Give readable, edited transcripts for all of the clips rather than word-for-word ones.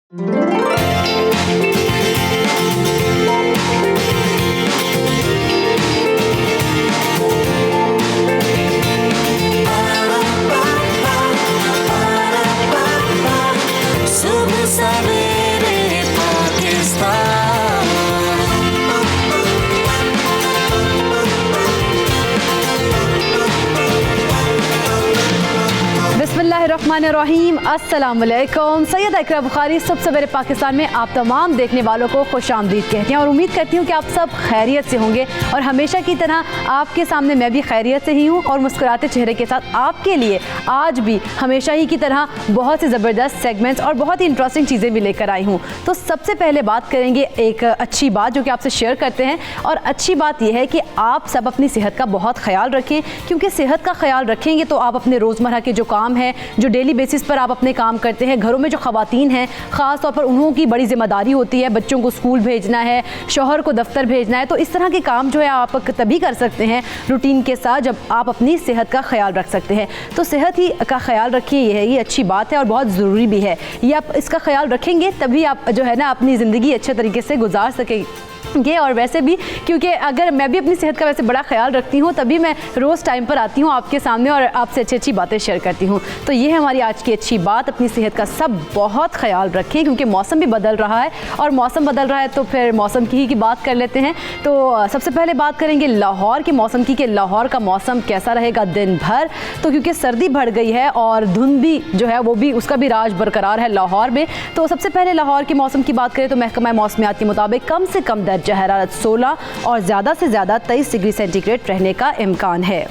बिस्मिल्लाहिर्रहमानिर्रहीम, अस्सलाम वालेकुम। सैयद इकरा बुखारी सब सवेरे पाकिस्तान में आप तमाम देखने वालों को खुशामदीद कहते हैं और उम्मीद करती हूँ कि आप सब खैरियत से होंगे और हमेशा की तरह आपके सामने मैं भी खैरियत से ही हूँ और मुस्कुराते चेहरे के साथ आपके लिए आज भी हमेशा ही की तरह बहुत से ज़बरदस्त सेगमेंट्स और बहुत ही इंटरेस्टिंग चीज़ें भी लेकर आई हूँ। तो सबसे पहले बात करेंगे एक अच्छी बात जो कि आपसे शेयर करते हैं, और अच्छी बात यह है कि आप सब अपनी सेहत का बहुत ख्याल रखें, क्योंकि सेहत का ख्याल रखेंगे तो आप अपने रोज़मर्रा के जो काम हैं, जो डेली बेसिस पर आप अपने काम करते हैं, घरों में जो ख़वातीन हैं ख़ास तौर पर उन्हों की बड़ी ज़िम्मेदारी होती है, बच्चों को स्कूल भेजना है, शौहर को दफ्तर भेजना है, तो इस तरह के काम जो है आप तभी कर सकते हैं रूटीन के साथ जब आप अपनी सेहत का ख्याल रख सकते हैं। तो सेहत ही का ख्याल रखिए, ये अच्छी बात है और बहुत ज़रूरी भी है। ये आप इसका ख्याल रखेंगे तभी आप जो है ना अपनी ज़िंदगी अच्छे तरीके से गुजार सकेंगे। और वैसे भी क्योंकि अगर मैं भी अपनी सेहत का वैसे बड़ा ख्याल रखती हूँ तभी मैं रोज़ टाइम पर आती हूँ आपके सामने और आपसे अच्छी अच्छी बातें शेयर करती हूँ। तो ये है हमारी आज की अच्छी बात, अपनी सेहत का सब बहुत ख्याल रखें क्योंकि मौसम भी बदल रहा है और मौसम बदल रहा है तो फिर मौसम की बात कर लेते हैं। तो सबसे पहले बात करेंगे लाहौर के मौसम की कि लाहौर का मौसम कैसा रहेगा दिन भर। तो क्योंकि सर्दी बढ़ गई है और धुंध भी जो है वो भी उसका भी राज बरकरार है लाहौर में। तो सबसे पहले लाहौर के मौसम की बात करें तो महकमा मौसमियात के मुताबिक कम से कम दर्जा हरारत 16 और ज़्यादा से ज़्यादा 23 डिग्री सेंटीग्रेड रहने का इम्कान है।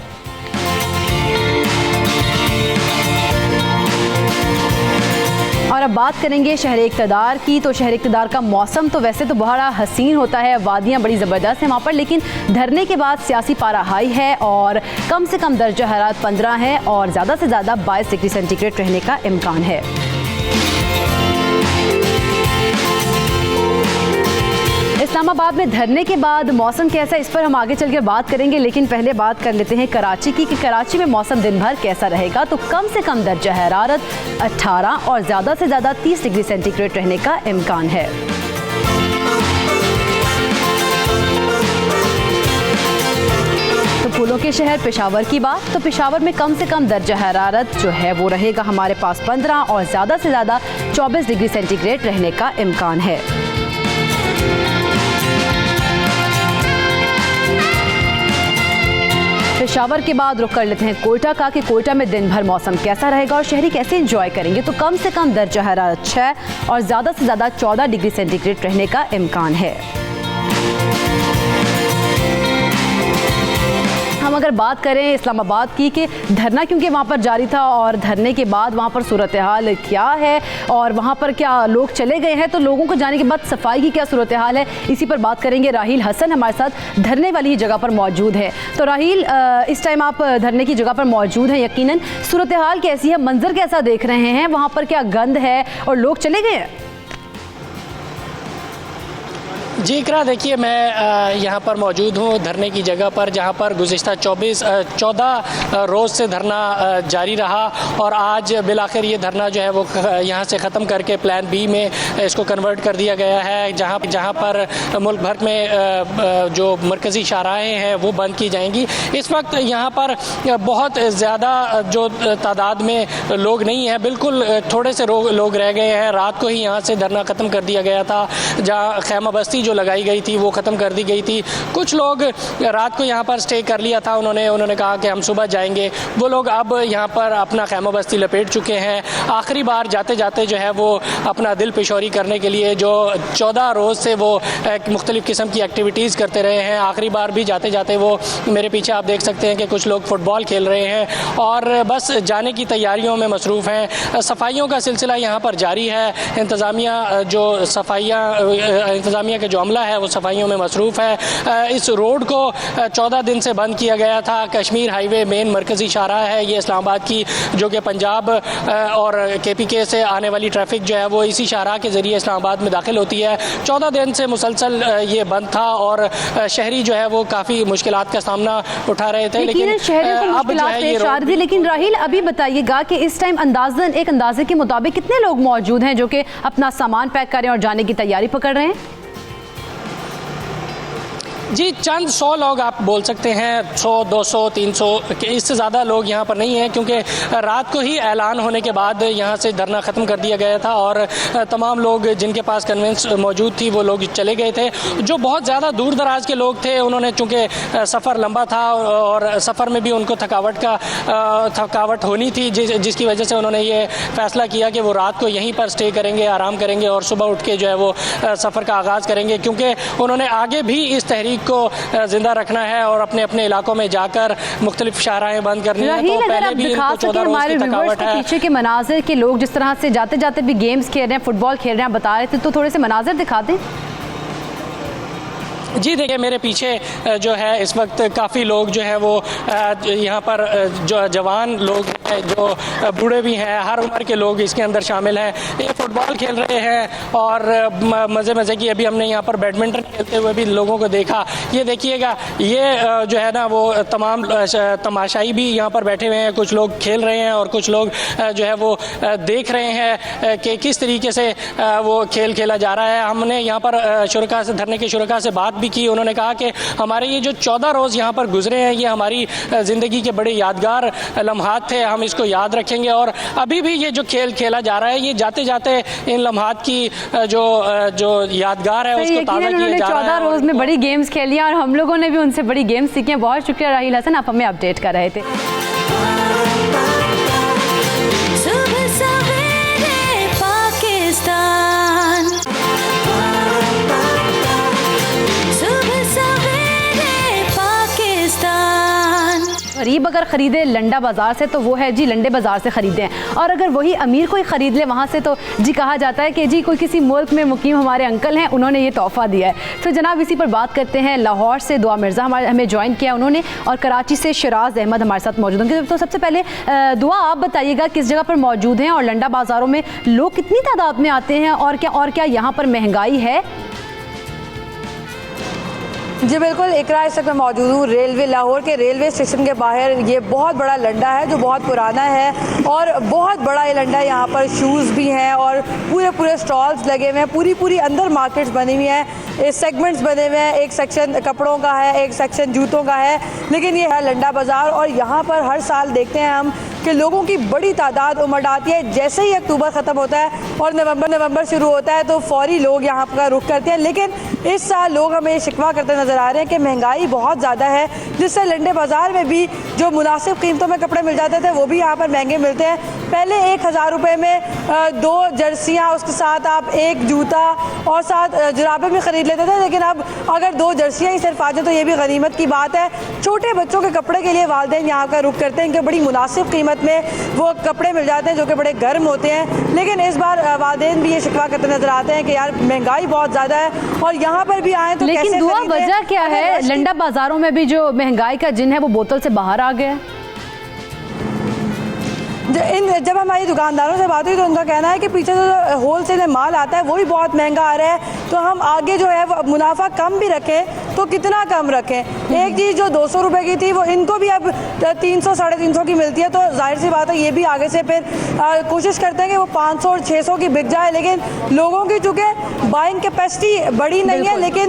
और अब बात करेंगे शहर इक़्तिदार की। तो शहर इक़्तिदार का मौसम तो वैसे तो बड़ा हसीन होता है, वादियाँ बड़ी ज़बरदस्त हैं वहाँ पर, लेकिन धरने के बाद सियासी पारा हाई है और कम से कम दर्जा हरारत 15 है और ज़्यादा से ज़्यादा 22 डिग्री सेंटीग्रेड रहने का इम्कान है। इस्लामाबाद में धरने के बाद मौसम कैसा है इस पर हम आगे चल कर बात करेंगे, लेकिन पहले बात कर लेते हैं कराची की कि कराची में मौसम दिन भर कैसा रहेगा। तो कम से कम दर्जा हरारत 18 और ज़्यादा से ज़्यादा 30 डिग्री सेंटीग्रेड रहने का इम्कान है। तो फूलों के शहर पेशावर की बात, तो पेशावर में कम से कम दर्जा हरारत जो है वो रहेगा हमारे पास 15 और ज़्यादा से ज़्यादा 24 डिग्री सेंटीग्रेड रहने का इम्कान है। पेशावर के बाद रुख कर लेते हैं कोयटा का कि कोयटा में दिन भर मौसम कैसा रहेगा और शहरी कैसे एंजॉय करेंगे। तो कम से कम दर्जा हरारत 6 और ज़्यादा से ज़्यादा 14 डिग्री सेंटीग्रेड रहने का इम्कान है। हम अगर बात करें इस्लामाबाद की कि धरना क्योंकि वहाँ पर जारी था और धरने के बाद वहाँ पर सूरत हाल क्या है और वहाँ पर क्या लोग चले गए हैं, तो लोगों को जाने के बाद सफाई की क्या सूरत हाल है, इसी पर बात करेंगे। राहील हसन हमारे साथ धरने वाली ही जगह पर मौजूद है। तो राहील, इस टाइम आप धरने की जगह पर मौजूद हैं, यकीनन सूरत हाल कैसी है, मंजर कैसा देख रहे हैं, वहाँ पर क्या गंद है और लोग चले गए हैं? जी इकरा, देखिए मैं यहाँ पर मौजूद हूँ धरने की जगह पर, जहाँ पर गुज़िश्ता 14 रोज़ से धरना जारी रहा और आज बिलाखिर ये धरना जो है वो यहाँ से ख़त्म करके प्लान बी में इसको कन्वर्ट कर दिया गया है, जहाँ पर मुल्क भर में जो मरकज़ी शाहराहें हैं वो बंद की जाएंगी। इस वक्त यहाँ पर बहुत ज़्यादा जो तादाद में लोग नहीं हैं, बिल्कुल थोड़े से लोग रह गए हैं। रात को ही यहाँ से धरना ख़त्म कर दिया गया था, जहाँ खैमा बस्ती जो लगाई गई थी वो ख़त्म कर दी गई थी। कुछ लोग रात को यहाँ पर स्टे कर लिया था, उन्होंने कहा कि हम सुबह जाएंगे। वो लोग अब यहाँ पर अपना खैमा बस्ती लपेट चुके हैं। आखिरी बार जाते जाते जो है वो अपना दिल पेशोरी करने के लिए जो 14 रोज़ से वो मुख्तलिफ़ किस्म की एक्टिविटीज़ करते रहे हैं, आखिरी बार भी जाते जाते वो मेरे पीछे आप देख सकते हैं कि कुछ लोग फ़ुटबॉल खेल रहे हैं और बस जाने की तैयारियों में मसरूफ़ हैं। सफाइयों का सिलसिला यहाँ पर जारी है। इंतज़ामिया के जो अमला है वो सफाइयों में मसरूफ़ है। इस रोड को 14 दिन से बंद किया गया था। कश्मीर हाईवे मेन मरकज़ी शाहराह है ये इस्लामाबाद की, जो कि पंजाब और KPK से आने वाली ट्रैफिक जो है वो इसी शाहराह के ज़रिए इस्लामाबाद में दाखिल होती है। 14 दिन से मुसलसल ये बंद था और शहरी जो है वो काफ़ी मुश्किलात का सामना उठा रहे थे। लेकिन अब जो है ये रोड, लेकिन राहिल अभी बताइएगा कि इस टाइम अंदाजन एक अंदाजे के मुताबिक कितने लोग मौजूद हैं जो कि अपना सामान पैक करें और जाने की तैयारी पकड़ रहे हैं? जी चंद 100 लोग आप बोल सकते हैं, 100, 200, 300, इससे ज़्यादा लोग यहाँ पर नहीं हैं, क्योंकि रात को ही ऐलान होने के बाद यहाँ से धरना ख़त्म कर दिया गया था और तमाम लोग जिनके पास कन्वेंस मौजूद थी वो लोग चले गए थे। जो बहुत ज़्यादा दूर दराज के लोग थे उन्होंने, चूँकि सफ़र लंबा था और सफ़र में भी उनको थकावट होनी थी, जिसकी वजह से उन्होंने ये फ़ैसला किया कि वो रात को यहीं पर स्टे करेंगे, आराम करेंगे और सुबह उठ के जो है वो सफ़र का आगाज़ करेंगे, क्योंकि उन्होंने आगे भी इस तहरीक को जिंदा रखना है और अपने अपने इलाकों में जाकर मुख्तलिफ शाहराहें बंद करनी है। तो पहले भी इनको 14 रोज़ की थकावट है। पीछे के मनाजिर के लोग जिस तरह से जाते जाते भी गेम्स खेल रहे हैं, फुटबॉल खेल रहे हैं, बता रहे थे, तो थोड़े से मनाजिर दिखा दें। जी देखिए, मेरे पीछे जो है इस वक्त काफ़ी लोग जो है वो यहाँ पर जो जवान लोग हैं, जो बूढ़े भी हैं, हर उम्र के लोग इसके अंदर शामिल हैं। ये फुटबॉल खेल रहे हैं और मज़े की अभी हमने यहाँ पर बैडमिंटन खेलते हुए भी लोगों को देखा। ये देखिएगा, ये जो है ना वो तमाम तमाशाई भी यहाँ पर बैठे हुए हैं, कुछ लोग खेल रहे हैं और कुछ लोग जो है वो देख रहे हैं कि किस तरीके से वो खेल खेला जा रहा है। हमने यहाँ पर शुरका से, धरने के शुरका से बात भी की। उन्होंने कहा कि हमारे ये जो 14 रोज़ यहाँ पर गुजरे हैं ये हमारी ज़िंदगी के बड़े यादगार लम्हात थे, हम इसको याद रखेंगे और अभी भी ये जो खेल खेला जा रहा है ये जाते जाते इन लम्हात की जो यादगार है उसको ताज़ा किया जा रहा है। 14 रोज़ में बड़ी गेम्स खेली और हम लोगों ने भी उनसे बड़ी गेम्स सीखी हैं। बहुत शुक्रिया राहिल हसन, आप हमें अपडेट कर रहे थे। गरीब अगर ख़रीदे लंडा बाज़ार से तो वो है जी लंडे बाज़ार से ख़रीदें, और अगर वही अमीर कोई ख़रीद ले वहाँ से तो जी कहा जाता है कि जी कोई किसी मुल्क में मुकीम हमारे अंकल हैं, उन्होंने ये तोहफ़ा दिया है। तो जनाब इसी पर बात करते हैं। लाहौर से दुआ मिर्ज़ा हमें ज्वाइन किया उन्होंने, और कराची से शिराज अहमद हमारे साथ मौजूद होंगे। तो सबसे पहले दुआ आप बताइएगा किस जगह पर मौजूद हैं और लंडा बाज़ारों में लोग कितनी तादाद में आते हैं और क्या यहाँ पर महंगाई है? जी बिल्कुल, इकरा इस वक्त मैं मौजूद हूँ रेलवे, लाहौर के रेलवे स्टेशन के बाहर। ये बहुत बड़ा लंडा है जो बहुत पुराना है और बहुत बड़ा ये लंडा है। यहाँ पर शूज़ भी हैं और पूरे स्टॉल्स लगे हुए हैं, पूरी अंदर मार्केट्स बनी हुई हैं, सेगमेंट्स बने हुए हैं। एक सेक्शन कपड़ों का है, एक सेक्शन जूतों का है, लेकिन ये है लंडा बाज़ार। और यहाँ पर हर साल देखते हैं हम कि लोगों की बड़ी तादाद उमड़ आती है। जैसे ही अक्टूबर ख़त्म होता है और नवंबर शुरू होता है तो फौरी लोग यहाँ का रुख करते हैं। लेकिन इस साल लोग हमें शिकवा करते नज़र आ रहे हैं कि महंगाई बहुत ज़्यादा है, जिससे लंडे बाज़ार में भी जो मुनासिब कीमतों में कपड़े मिल जाते थे वो भी यहाँ पर महंगे मिलते हैं। पहले 1000 रुपये में 2 जर्सियाँ, उसके साथ आप 1 जूता और साथ जुराबें भी ख़रीद लेते थे, लेकिन अब अगर 2 जर्सियाँ ही सिर्फ आ जाए तो ये भी गनीमत की बात है। छोटे बच्चों के कपड़े के लिए वालिदैन यहाँ का रुख करते हैं कि बड़ी मुनासिब कीमत में वो कपड़े मिल जाते हैं जो कि बड़े गर्म होते हैं। लेकिन इस बार वालिदैन भी ये शिकवा करते नजर आते हैं कि यार महंगाई बहुत ज़्यादा है और यहाँ पर भी आए तो लेकिन दुआ वजह क्या है? लंडा बाजारों में भी जो महंगाई का जिन है वो बोतल से बाहर आ गया। जब हमारी दुकानदारों से बात हुई तो उनका कहना है कि पीछे जो होल सेल में माल आता है वो भी बहुत महंगा आ रहा है, तो हम आगे जो है वो मुनाफा कम भी रखें तो कितना कम रखें। एक चीज़ जो 200 रुपये की थी वो इनको भी अब 300 साढ़े 300 की मिलती है, तो जाहिर सी बात है ये भी आगे से फिर कोशिश करते हैं कि वो 500 और 600 की बिक जाए। लेकिन लोगों की चूँकि बाइंग कैपेसिटी बड़ी नहीं है, लेकिन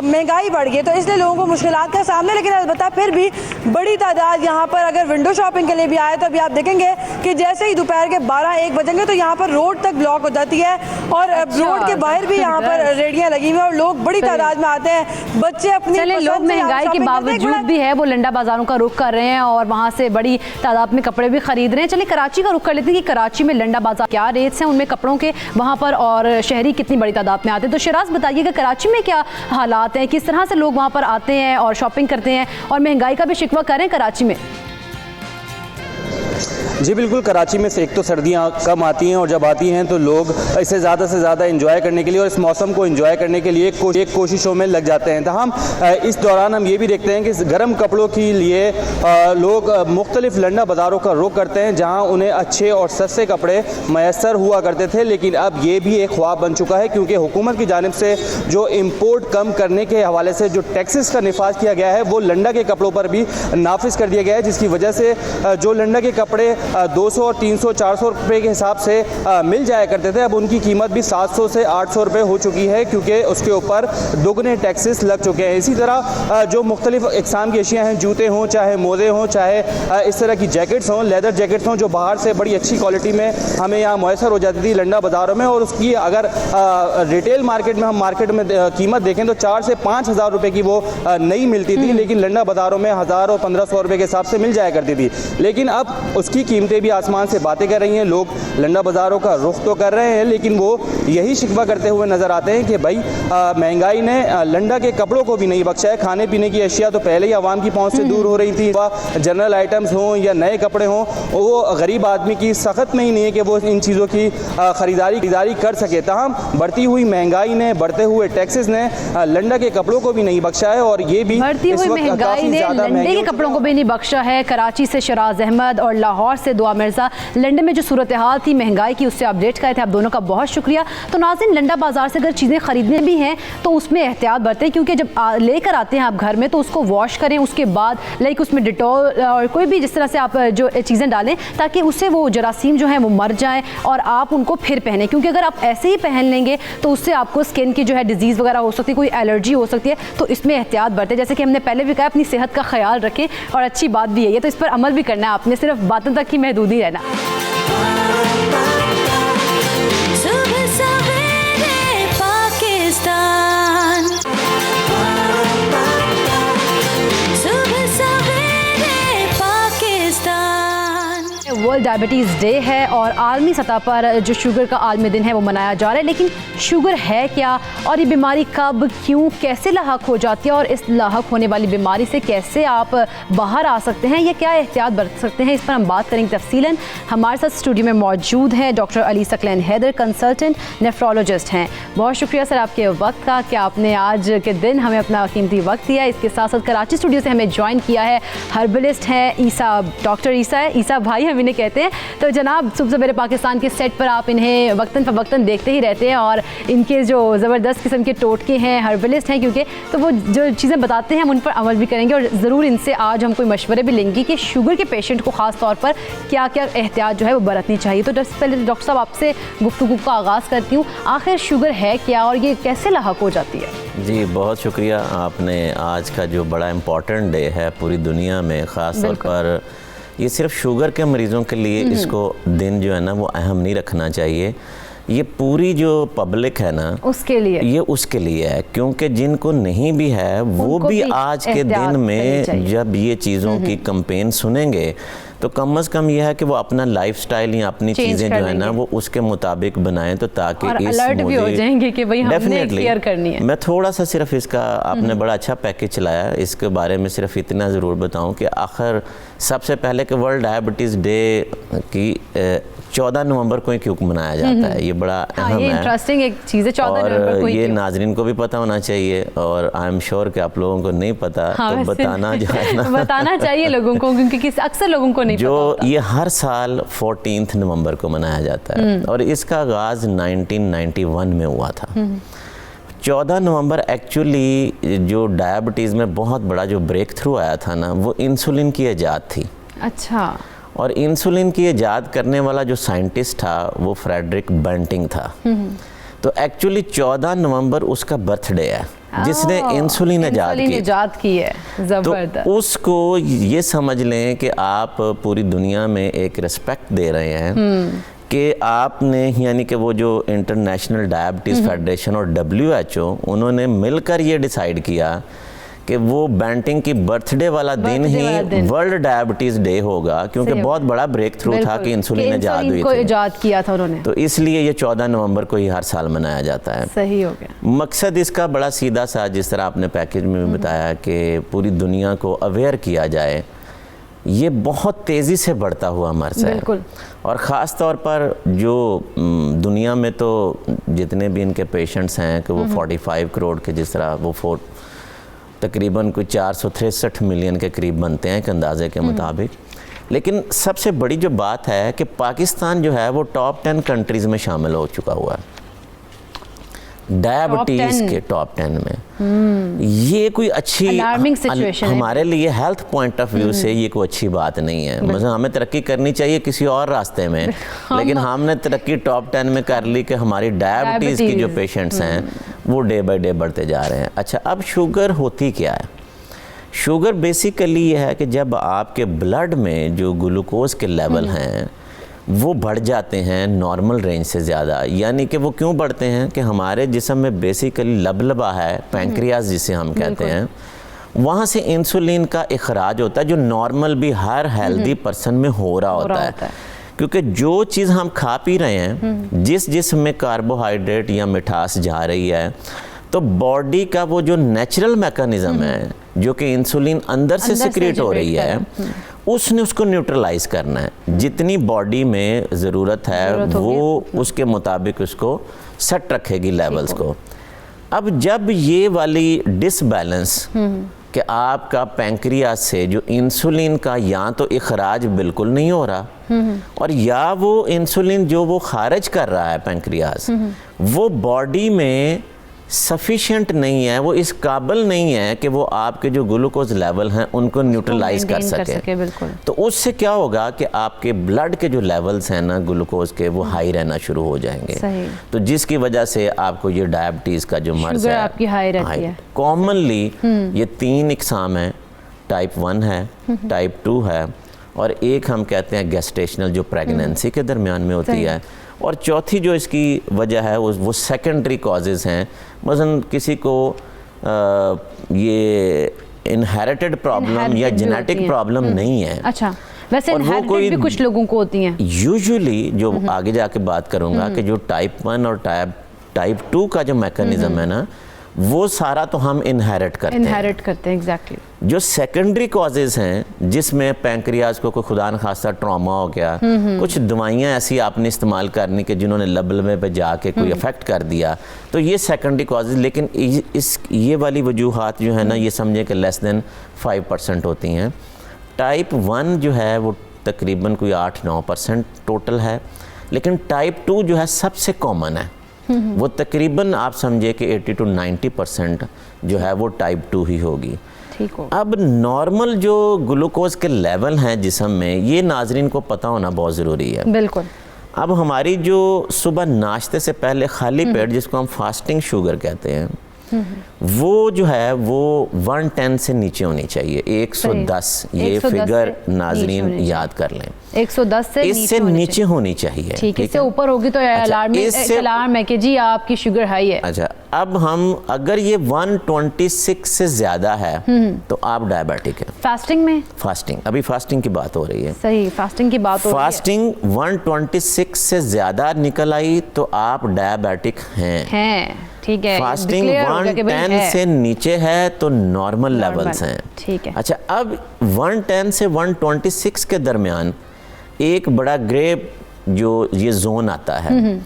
महंगाई बढ़ गई तो इसलिए लोगों को मुश्किलात का सामने। लेकिन अलबत्ता फिर भी बड़ी तादाद यहाँ पर अगर विंडो शॉपिंग के लिए भी आए तो अभी आप देखेंगे कि जैसे ही दोपहर के 12-1 बजेंगे तो यहाँ पर रोड तक ब्लॉक हो जाती है और रोड के बाहर भी यहाँ पर रेडियाँ लगी हुई हैं और लोग बड़ी तादाद में आते हैं। बच्चे अपने लोग महंगाई के बावजूद भी है वो लंडा बाजारों का रुख कर रहे हैं और वहाँ से बड़ी तादाद में कपड़े भी खरीद रहे हैं। चलिए कराची का रुख कर लेते हैं कि कराची में लंडा बाजार क्या रेट्स हैं उनमें कपड़ों के वहाँ पर और शहरी कितनी बड़ी तादाद में आते हैं। तो शिराज बताइएगा कराची में क्या हालात हैं, किस तरह से लोग वहाँ पर आते हैं और शॉपिंग करते हैं और महंगाई का भी शिकवा करें कराची में? जी बिल्कुल, कराची में से एक तो सर्दियाँ कम आती हैं और जब आती हैं तो लोग इसे ज़्यादा से ज़्यादा एंजॉय करने के लिए और इस मौसम को एंजॉय करने के लिए एक कोशिशों में लग जाते हैं। तमाम इस दौरान हम ये भी देखते हैं कि गर्म कपड़ों के लिए लोग मुख्तलिफ लंडा बाज़ारों का रुख करते हैं जहाँ उन्हें अच्छे और सस्ते कपड़े मैसर हुआ करते थे, लेकिन अब ये भी एक ख्वाब बन चुका है क्योंकि हुकूमत की जानिब से जो इम्पोर्ट कम करने के हवाले से जो टैक्सेस का निफाज किया गया है वो लंडा के कपड़ों पर भी नाफिज कर दिया गया है, जिसकी वजह से जो लंडा के कपड़े 200 और 300 400 रुपये के हिसाब से मिल जाया करते थे, अब उनकी कीमत भी 700 से 800 रुपये हो चुकी है क्योंकि उसके ऊपर दुगने टैक्सेस लग चुके हैं। इसी तरह जो मुख्तलिफ इकसाम की अशिया हैं, जूते हों, चाहे मोज़े हों, चाहे इस तरह की जैकेट्स हों, लेदर जैकेट्स हों, जो बाहर से बड़ी अच्छी क्वालिटी में हमें यहाँ मैसर हो जाती थी लंडा बाज़ारों में, और उसकी अगर रिटेल मार्केट में हम मार्केट में कीमत देखें तो 4 से 5 हज़ार रुपये की वो नहीं मिलती थी, लेकिन लंडा बाज़ारों में 1000 और 1500 रुपये के हिसाब से मिल जाया करती थी। लेकिन अब उसकी कीमतें भी आसमान से बातें कर रही हैं। लोग लंडा बाज़ारों का रुख तो कर रहे हैं, लेकिन वो यही शिकवा करते हुए नज़र आते हैं कि भाई महंगाई ने लंडा के कपड़ों को भी नहीं बख्शा है। खाने पीने की अशिया तो पहले ही आवाम की पहुँच से दूर हो रही थी, वह जनरल आइटम्स हों या नए कपड़े हों, वो गरीब आदमी की सख्त में ही नहीं है कि वो इन चीज़ों की खरीदारी कर सके। तहम बढ़ती हुई महंगाई ने, बढ़ते हुए टैक्सेस ने लंडा के कपड़ों को भी नहीं बख्शा है, और ये भी बढ़ती हुई महंगाई ने लंडे के कपड़ों को भी नहीं बख्शा है। कराची से शराज अहमद और लाहौर से दुआ मिर्ज़ा लंडे में जो सूरत हाल थी महंगाई की उससे अपडेट करे थे। आप दोनों का बहुत शुक्रिया। तो नाज़रीन, लंडा बाज़ार से अगर चीज़ें खरीदने भी हैं तो उसमें एहतियात बरतें, क्योंकि जब लेकर आते हैं आप घर में तो उसको वॉश करें, उसके बाद लाइक उसमें डिटॉल और कोई भी जिस तरह से आप जो चीज़ें डालें ताकि उससे वो जरासीम जो है वो मर जाएँ और आप उनको फिर पहने, क्योंकि अगर आप ऐसे ही पहन लेंगे तो उससे आपको स्किन की जो है डिजीज़ वगैरह हो सकती है, कोई एलर्जी हो सकती है। तो इसमें एहतियात बरतें, जैसे कि हमने पहले भी कहा, अपनी सेहत का ख्याल रखें और अच्छी बात भी है ये, तो इस पर अमल भी करना है आपने, सिर्फ बातों तक ही महदूद ही रहना। वर्ल्ड डायबिटीज़ डे है और आलमी सतह पर जो शुगर का आलमी दिन है वो मनाया जा रहा है, लेकिन शुगर है क्या और ये बीमारी कब, क्यों, कैसे लाहक हो जाती है और इस लाहक होने वाली बीमारी से कैसे आप बाहर आ सकते हैं या क्या एहतियात बरत सकते हैं, इस पर हम बात करेंगे तफसीलन। हमारे साथ स्टूडियो में मौजूद हैं doctor Ali Saqlain Haider, consultant nephrologist हैं। बहुत शुक्रिया सर आपके वक्त का कि आपने आज के दिन हमें अपना कीमती वक्त दिया। इसके साथ साथ कराची स्टूडियो से हमें ज्वाइन किया है हर्बलिस्ट हैं ईसा, डॉक्टर ईसा है, ईसा भाई हम इन्हें कहते हैं। तो जनाब, सुबह सवेरे पाकिस्तान के सेट पर आप इन्हें वक्तन फ़वक्तन देखते ही रहते हैं और इनके जो ज़बरदस्त किस्म के टोटके हैं, हर्बलिस्ट हैं क्योंकि, तो वो जो चीज़ें बताते हैं हम उन पर अमल भी करेंगे और ज़रूर इनसे आज हम कोई मशवरे भी लेंगे कि शुगर के पेशेंट को ख़ास तौर पर क्या क्या एहतियात जो है वो बरतनी चाहिए। तो पहले डॉक्टर साहब आपसे गुफ्तगू का आगाज़ करती हूँ, आखिर शुगर है क्या और ये कैसे लाहक हो जाती है? जी बहुत शुक्रिया। आपने आज का जो बड़ा इम्पॉर्टेंट डे है पूरी दुनिया में, ख़ास तौर पर ये सिर्फ शुगर के मरीज़ों के लिए इसको दिन जो है ना वो अहम नहीं रखना चाहिए, ये पूरी जो पब्लिक है ना उसके लिए, ये उसके लिए है, क्योंकि जिनको नहीं भी है वो भी आज के दिन में जब ये चीज़ों की कैंपेन सुनेंगे तो कम से कम यह है कि वो अपना लाइफस्टाइल या अपनी चीज़ें जो है ना वो उसके मुताबिक बनाएं, तो ताकि और अलर्ट भी हो जाएंगे कि भाई हमने केयर करनी है। मैं थोड़ा सा सिर्फ इसका, आपने बड़ा अच्छा पैकेज चलाया, इसके बारे में सिर्फ इतना ज़रूर बताऊं कि आखिर सबसे पहले कि वर्ल्ड डायबिटीज़ डे की 14 नवंबर को क्यों मनाया जाता है, ये बड़ा अहम है, इंटरेस्टिंग एक चीज़ है। 14 नवंबर को ये नाजरीन को भी पता होना चाहिए और आई एम श्योर कि आप लोगों को नहीं पता, तो बताना जो है ना बताना चाहिए लोगों को, क्योंकि अक्सर लोगों को नहीं जो पता। ये हर साल 14 नवंबर को मनाया जाता है और इसका आगाज़ 1991 में हुआ था। 14 नवंबर एक्चुअली जो डायबिटीज़ में बहुत बड़ा जो ब्रेक थ्रू आया था ना वो इंसुलिन की ईजाद थी। अच्छा। और इंसुलिन की ईजाद करने वाला जो साइंटिस्ट था वो फ्रेडरिक बेंटिंग था। तो एक्चुअली 14 नवंबर उसका बर्थडे है जिसने इंसुलिन ईजाद की है। ज़बरदस्त। तो उसको ये समझ लें कि आप पूरी दुनिया में एक रिस्पेक्ट दे रहे हैं कि आपने, यानी कि वो जो इंटरनेशनल डायबिटीज़ फेडरेशन और WHO उन्होंने मिलकर ये डिसाइड किया कि वो बेंटिंग की बर्थडे वाला दिन ही वर्ल्ड डायबिटीज़ डे होगा, क्योंकि बहुत बड़ा ब्रेक थ्रू था कि इंसुलिन ईजाद हुई थी, ईजाद किया था उन्होंने, तो इसलिए ये 14 नवंबर को ही हर साल मनाया जाता है। सही हो गया। मकसद इसका बड़ा सीधा सा, जिस तरह आपने पैकेज में भी बताया कि पूरी दुनिया को अवेयर किया जाए ये बहुत तेज़ी से बढ़ता हुआ मर्ज़ है। बिल्कुल। और ख़ास तौर पर जो दुनिया में तो जितने भी इनके पेशेंट्स हैं कि वो 45 करोड़ के, जिस तरह वो तकरीबन कोई 463 मिलियन के करीब बनते हैं एक अंदाजे के मुताबिक। लेकिन सबसे बड़ी जो बात है कि पाकिस्तान जो है वो टॉप 10 कंट्रीज़ में शामिल हो चुका हुआ है, डायबिटीज़ के टॉप 10 में। ये कोई अच्छी हमारे लिए हेल्थ पॉइंट ऑफ व्यू से ये कोई अच्छी बात नहीं है। मतलब हमें तरक्की करनी चाहिए किसी और रास्ते में, लेकिन हमने तरक्की टॉप 10 में कर ली कि हमारी डायबिटीज़ की जो पेशेंट्स हैं वो डे बाय डे बढ़ते जा रहे हैं। अच्छा, अब शुगर होती क्या है? शुगर बेसिकली ये है कि जब आपके ब्लड में जो ग्लूकोज के लेवल हैं वो बढ़ जाते हैं नॉर्मल रेंज से ज़्यादा। यानी कि वो क्यों बढ़ते हैं कि हमारे जिस्म में बेसिकली लबलबा है, पैंक्रियाज जिसे हम कहते हैं, वहाँ से इंसुलिन का इखराज होता है जो नॉर्मल भी हर हेल्दी पर्सन में हो रहा होता है। क्योंकि जो चीज़ हम खा पी रहे हैं, जिस जिस्म में कार्बोहाइड्रेट या मिठास जा रही है, तो बॉडी का वो जो नेचुरल मैकेनिज़्म है जो कि इंसुलिन अंदर से सिक्रेट हो रही है, उसने उसको न्यूट्रलाइज करना है। जितनी बॉडी में ज़रूरत है वो उसके मुताबिक उसको सेट रखेगी लेवल्स को। अब जब ये वाली डिसबैलेंस कि आपका पैंक्रियाज से जो इंसुलिन का या तो इखराज बिल्कुल नहीं हो रहा और या वो इंसुलिन जो वो खारिज कर रहा है पैंक्रियाज, वो बॉडी में सफिशिएंट नहीं है, वो इस काबिल नहीं है कि वो आपके जो ग्लूकोज लेवल हैं उनको न्यूट्रलाइज कर सके। बिल्कुल। तो उससे क्या होगा कि आपके ब्लड के जो लेवल्स हैं ना ग्लूकोज के, वो हाई रहना शुरू हो जाएंगे। सही। तो जिसकी वजह से आपको ये डायबिटीज़ का जो मर्ज़ है आपकी हाई रहती है। कॉमनली ये 3 इकसाम है, टाइप 1 है, टाइप 2 है और एक हम कहते हैं गेस्टेशनल जो प्रेगनेंसी के दरमियान में होती है, और चौथी जो इसकी वजह है वो सेकेंडरी कॉजेज़ हैं। मसलन किसी को ये इनहेरिटेड प्रॉब्लम या जेनेटिक प्रॉब्लम नहीं है। अच्छा, वैसे इनहेरिटेड भी कुछ लोगों को होती हैं यूजुअली, जो आगे जाके बात करूँगा कि जो टाइप 1 और टाइप 2 का जो मैकेनिज़्म है ना, वो सारा तो हम इनहेरिट करते हैं। एग्जैक्टली। जो सेकेंडरी कॉजेज़ हैं जिसमें पैंक्रियाज को कोई खुदा न खास्ता ट्रॉमा हो गया, कुछ दवाइयाँ ऐसी आपने इस्तेमाल करनी कि जिन्होंने लबलबे पे जाके कोई इफ़ेक्ट कर दिया, तो ये सेकेंडरी कॉजेज़। लेकिन ये वाली वजूहात जो है ना, ये समझे कि लेस देन 5% होती हैं। टाइप 1 जो है वो तकरीबन कोई 8-9% टोटल है, लेकिन टाइप 2 जो है सबसे कॉमन है, वो तकरीबन आप समझे कि 80 to 90% जो है वो टाइप 2 ही होगी। ठीक हो। अब नॉर्मल जो ग्लूकोज के लेवल हैं जिस्म में, ये नाजरीन को पता होना बहुत ज़रूरी है। बिल्कुल। अब हमारी जो सुबह नाश्ते से पहले खाली पेट, जिसको हम फास्टिंग शुगर कहते हैं, वो जो है वो 110 से नीचे होनी चाहिए। 110 ये फिगर नाजरीन याद कर लें। 110 से इससे नीचे होनी चाहिए। ठीक है, इससे ऊपर होगी तो अलार्म है कि जी आपकी शुगर हाई है। अच्छा, अब हम अगर ये 126 से ज़्यादा है तो आप डायबिटिक है। फास्टिंग में? फास्टिंग, अभी फास्टिंग की बात हो रही है। सही, फास्टिंग की बात हो रही है। फास्टिंग 126 से ज़्यादा निकल आई तो आप डायबिटिक हैं। ठीक है। फास्टिंग 110 से नीचे है तो नॉर्मल लेवल्स हैं। ठीक है। अच्छा, अब 110 से 126 के दरमियान एक बड़ा ग्रे जो ये जोन आता है,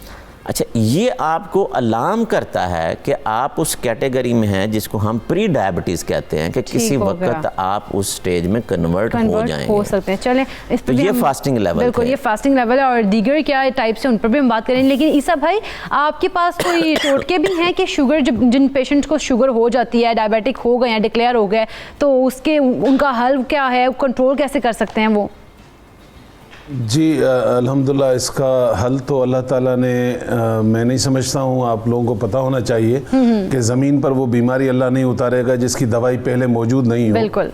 अच्छा, ये आपको अलार्म करता है कि आप उस कैटेगरी में हैं जिसको हम प्री डायबिटीज़ कहते हैं, कि किसी वक्त आप उस स्टेज में कन्वर्ट हो जाएंगे, हो सकते हैं। चलें, इस पर तो ये फास्टिंग लेवल, बिल्कुल ये फास्टिंग लेवल है। और दीगर क्या टाइप से, उन पर भी हम बात करेंगे। लेकिन ईसा भाई, आपके पास कोई टोटके भी हैं कि शुगर, जिन पेशेंट्स को शुगर हो जाती है, डायबिटिक हो गए हैं, डिक्लेयर हो गए, तो उनका हल क्या है, कंट्रोल कैसे कर सकते हैं वो? जी अल्हम्दुलिल्लाह, इसका हल तो अल्लाह ताला ने मैं नहीं समझता हूँ, आप लोगों को पता होना चाहिए कि ज़मीन पर वो बीमारी अल्लाह नहीं उतारेगा जिसकी दवाई पहले मौजूद नहीं हो। बिल्कुल।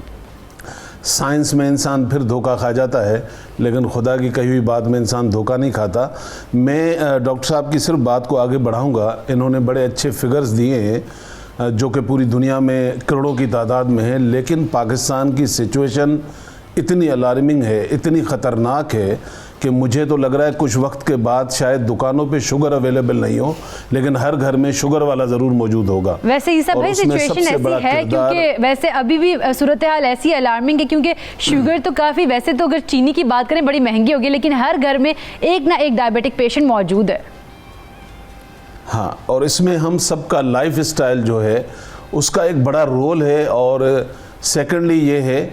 साइंस में इंसान फिर धोखा खा जाता है, लेकिन खुदा की कही हुई बात में इंसान धोखा नहीं खाता। मैं डॉक्टर साहब की सिर्फ बात को आगे बढ़ाऊँगा। इन्होंने बड़े अच्छे फिगर्स दिए हैं जो कि पूरी दुनिया में करोड़ों की तादाद में है, लेकिन पाकिस्तान की सिचुएशन इतनी अलार्मिंग है, इतनी ख़तरनाक है कि मुझे तो लग रहा है कुछ वक्त के बाद शायद दुकानों पे शुगर अवेलेबल नहीं हो, लेकिन हर घर में शुगर वाला ज़रूर मौजूद होगा। वैसे ये सब भाई सिचुएशन ऐसी है क्योंकि वैसे अभी भी सूरत हाल ऐसी अलार्मिंग है क्योंकि शुगर तो काफ़ी, वैसे तो अगर चीनी की बात करें बड़ी महंगी होगी, लेकिन हर घर में एक ना एक डायबिटिक पेशेंट मौजूद है। हाँ, और इसमें हम सबका लाइफ स्टाइल जो है उसका एक बड़ा रोल है। और सेकेंडली ये है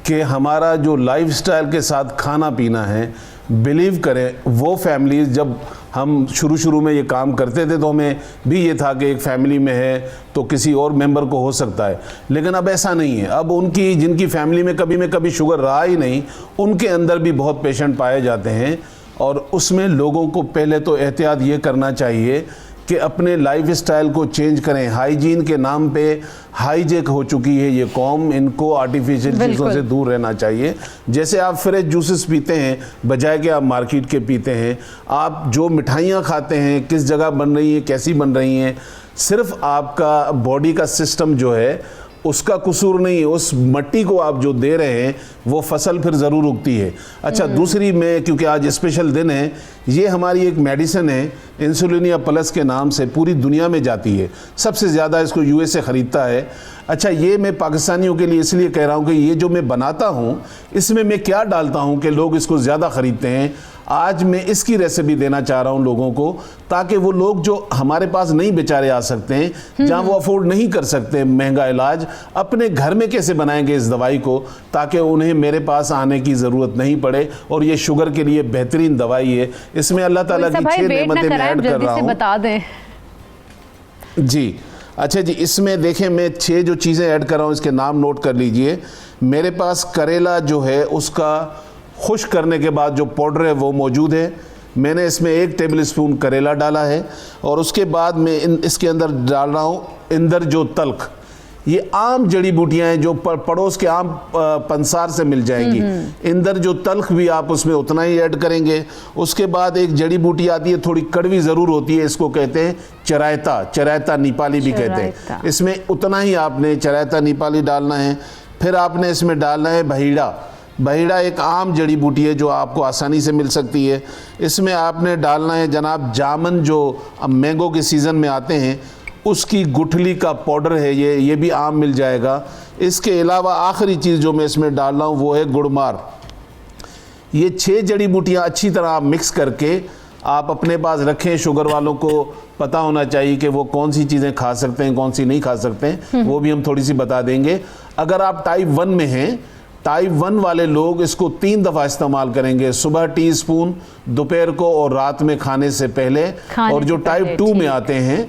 कि हमारा जो लाइफ स्टाइल के साथ खाना पीना है, बिलीव करें वो फैमिलीज, जब हम शुरू में ये काम करते थे तो हमें भी ये था कि एक फैमिली में है तो किसी और मेंबर को हो सकता है, लेकिन अब ऐसा नहीं है। अब उनकी जिनकी फैमिली में कभी शुगर रहा ही नहीं, उनके अंदर भी बहुत पेशेंट पाए जाते हैं। और उसमें लोगों को पहले तो एहतियात ये करना चाहिए कि अपने लाइफ स्टाइल को चेंज करें। हाइजीन के नाम पे हाईजेक हो चुकी है ये कौम, इनको आर्टिफिशियल चीज़ों से दूर रहना चाहिए। जैसे आप फ्रेश जूसेस पीते हैं बजाय कि आप मार्केट के पीते हैं, आप जो मिठाइयाँ खाते हैं किस जगह बन रही हैं, कैसी बन रही हैं, सिर्फ आपका बॉडी का सिस्टम जो है उसका कसूर नहीं है, उस मट्टी को आप जो दे रहे हैं वो फसल फिर ज़रूर उगती है। अच्छा, दूसरी में क्योंकि आज स्पेशल दिन है, ये हमारी एक मेडिसिन है इंसुलिनिया प्लस के नाम से, पूरी दुनिया में जाती है, सबसे ज़्यादा इसको यूएसए ख़रीदता है। अच्छा, ये मैं पाकिस्तानियों के लिए इसलिए कह रहा हूँ कि ये जो मैं बनाता हूँ इसमें मैं क्या डालता हूँ कि लोग इसको ज़्यादा ख़रीदते हैं। आज मैं इसकी रेसिपी देना चाह रहा हूँ लोगों को, ताकि वो लोग जो हमारे पास नहीं बेचारे आ सकते हैं, जहाँ वो अफोर्ड नहीं कर सकते महंगा इलाज, अपने घर में कैसे बनाएंगे इस दवाई को, ताकि उन्हें मेरे पास आने की ज़रूरत नहीं पड़े। और ये शुगर के लिए बेहतरीन दवाई है। इसमें अल्लाह ताला की 6 नेमतें मैं ऐड कर रहा हूँ। बता दें जी। अच्छा जी, इसमें देखें मैं 6 जो चीज़ें ऐड कर रहा हूँ इसके नाम नोट कर लीजिए। मेरे पास करेला जो है उसका खुश्क करने के बाद जो पाउडर है वो मौजूद है, मैंने इसमें 1 टेबलस्पून करेला डाला है। और उसके बाद मैं इसके अंदर डाल रहा हूँ इंदर जो तल्ख, ये आम जड़ी बूटियाँ हैं जो पड़ोस के आम पंसार से मिल जाएंगी। इंदर जो तल्ख भी आप उसमें उतना ही ऐड करेंगे। उसके बाद एक जड़ी बूटी आती है, थोड़ी कड़वी ज़रूर होती है, इसको कहते हैं चरायता नेपाली भी कहते हैं। इसमें उतना ही आपने चरायता नेपाली डालना है। फिर आपने इसमें डालना है बहीड़ा एक आम जड़ी बूटी है जो आपको आसानी से मिल सकती है। इसमें आपने डालना है जनाब जामन, जो अब मैंगो के सीज़न में आते हैं उसकी गुठली का पाउडर है, ये भी आम मिल जाएगा। इसके अलावा आखिरी चीज़ जो मैं इसमें डाल रहा हूँ वो है गुड़मार। ये 6 जड़ी बूटियाँ अच्छी तरह आप मिक्स करके आप अपने पास रखें। शुगर वालों को पता होना चाहिए कि वो कौन सी चीज़ें खा सकते हैं, कौन सी नहीं खा सकते हैं, वो भी हम थोड़ी सी बता देंगे। अगर आप टाइप 1 में हैं, टाइप 1 वाले लोग इसको 3 दफ़ा इस्तेमाल करेंगे, सुबह टीस्पून, दोपहर को और रात में खाने से पहले। और जो टाइप 2 में आते हैं,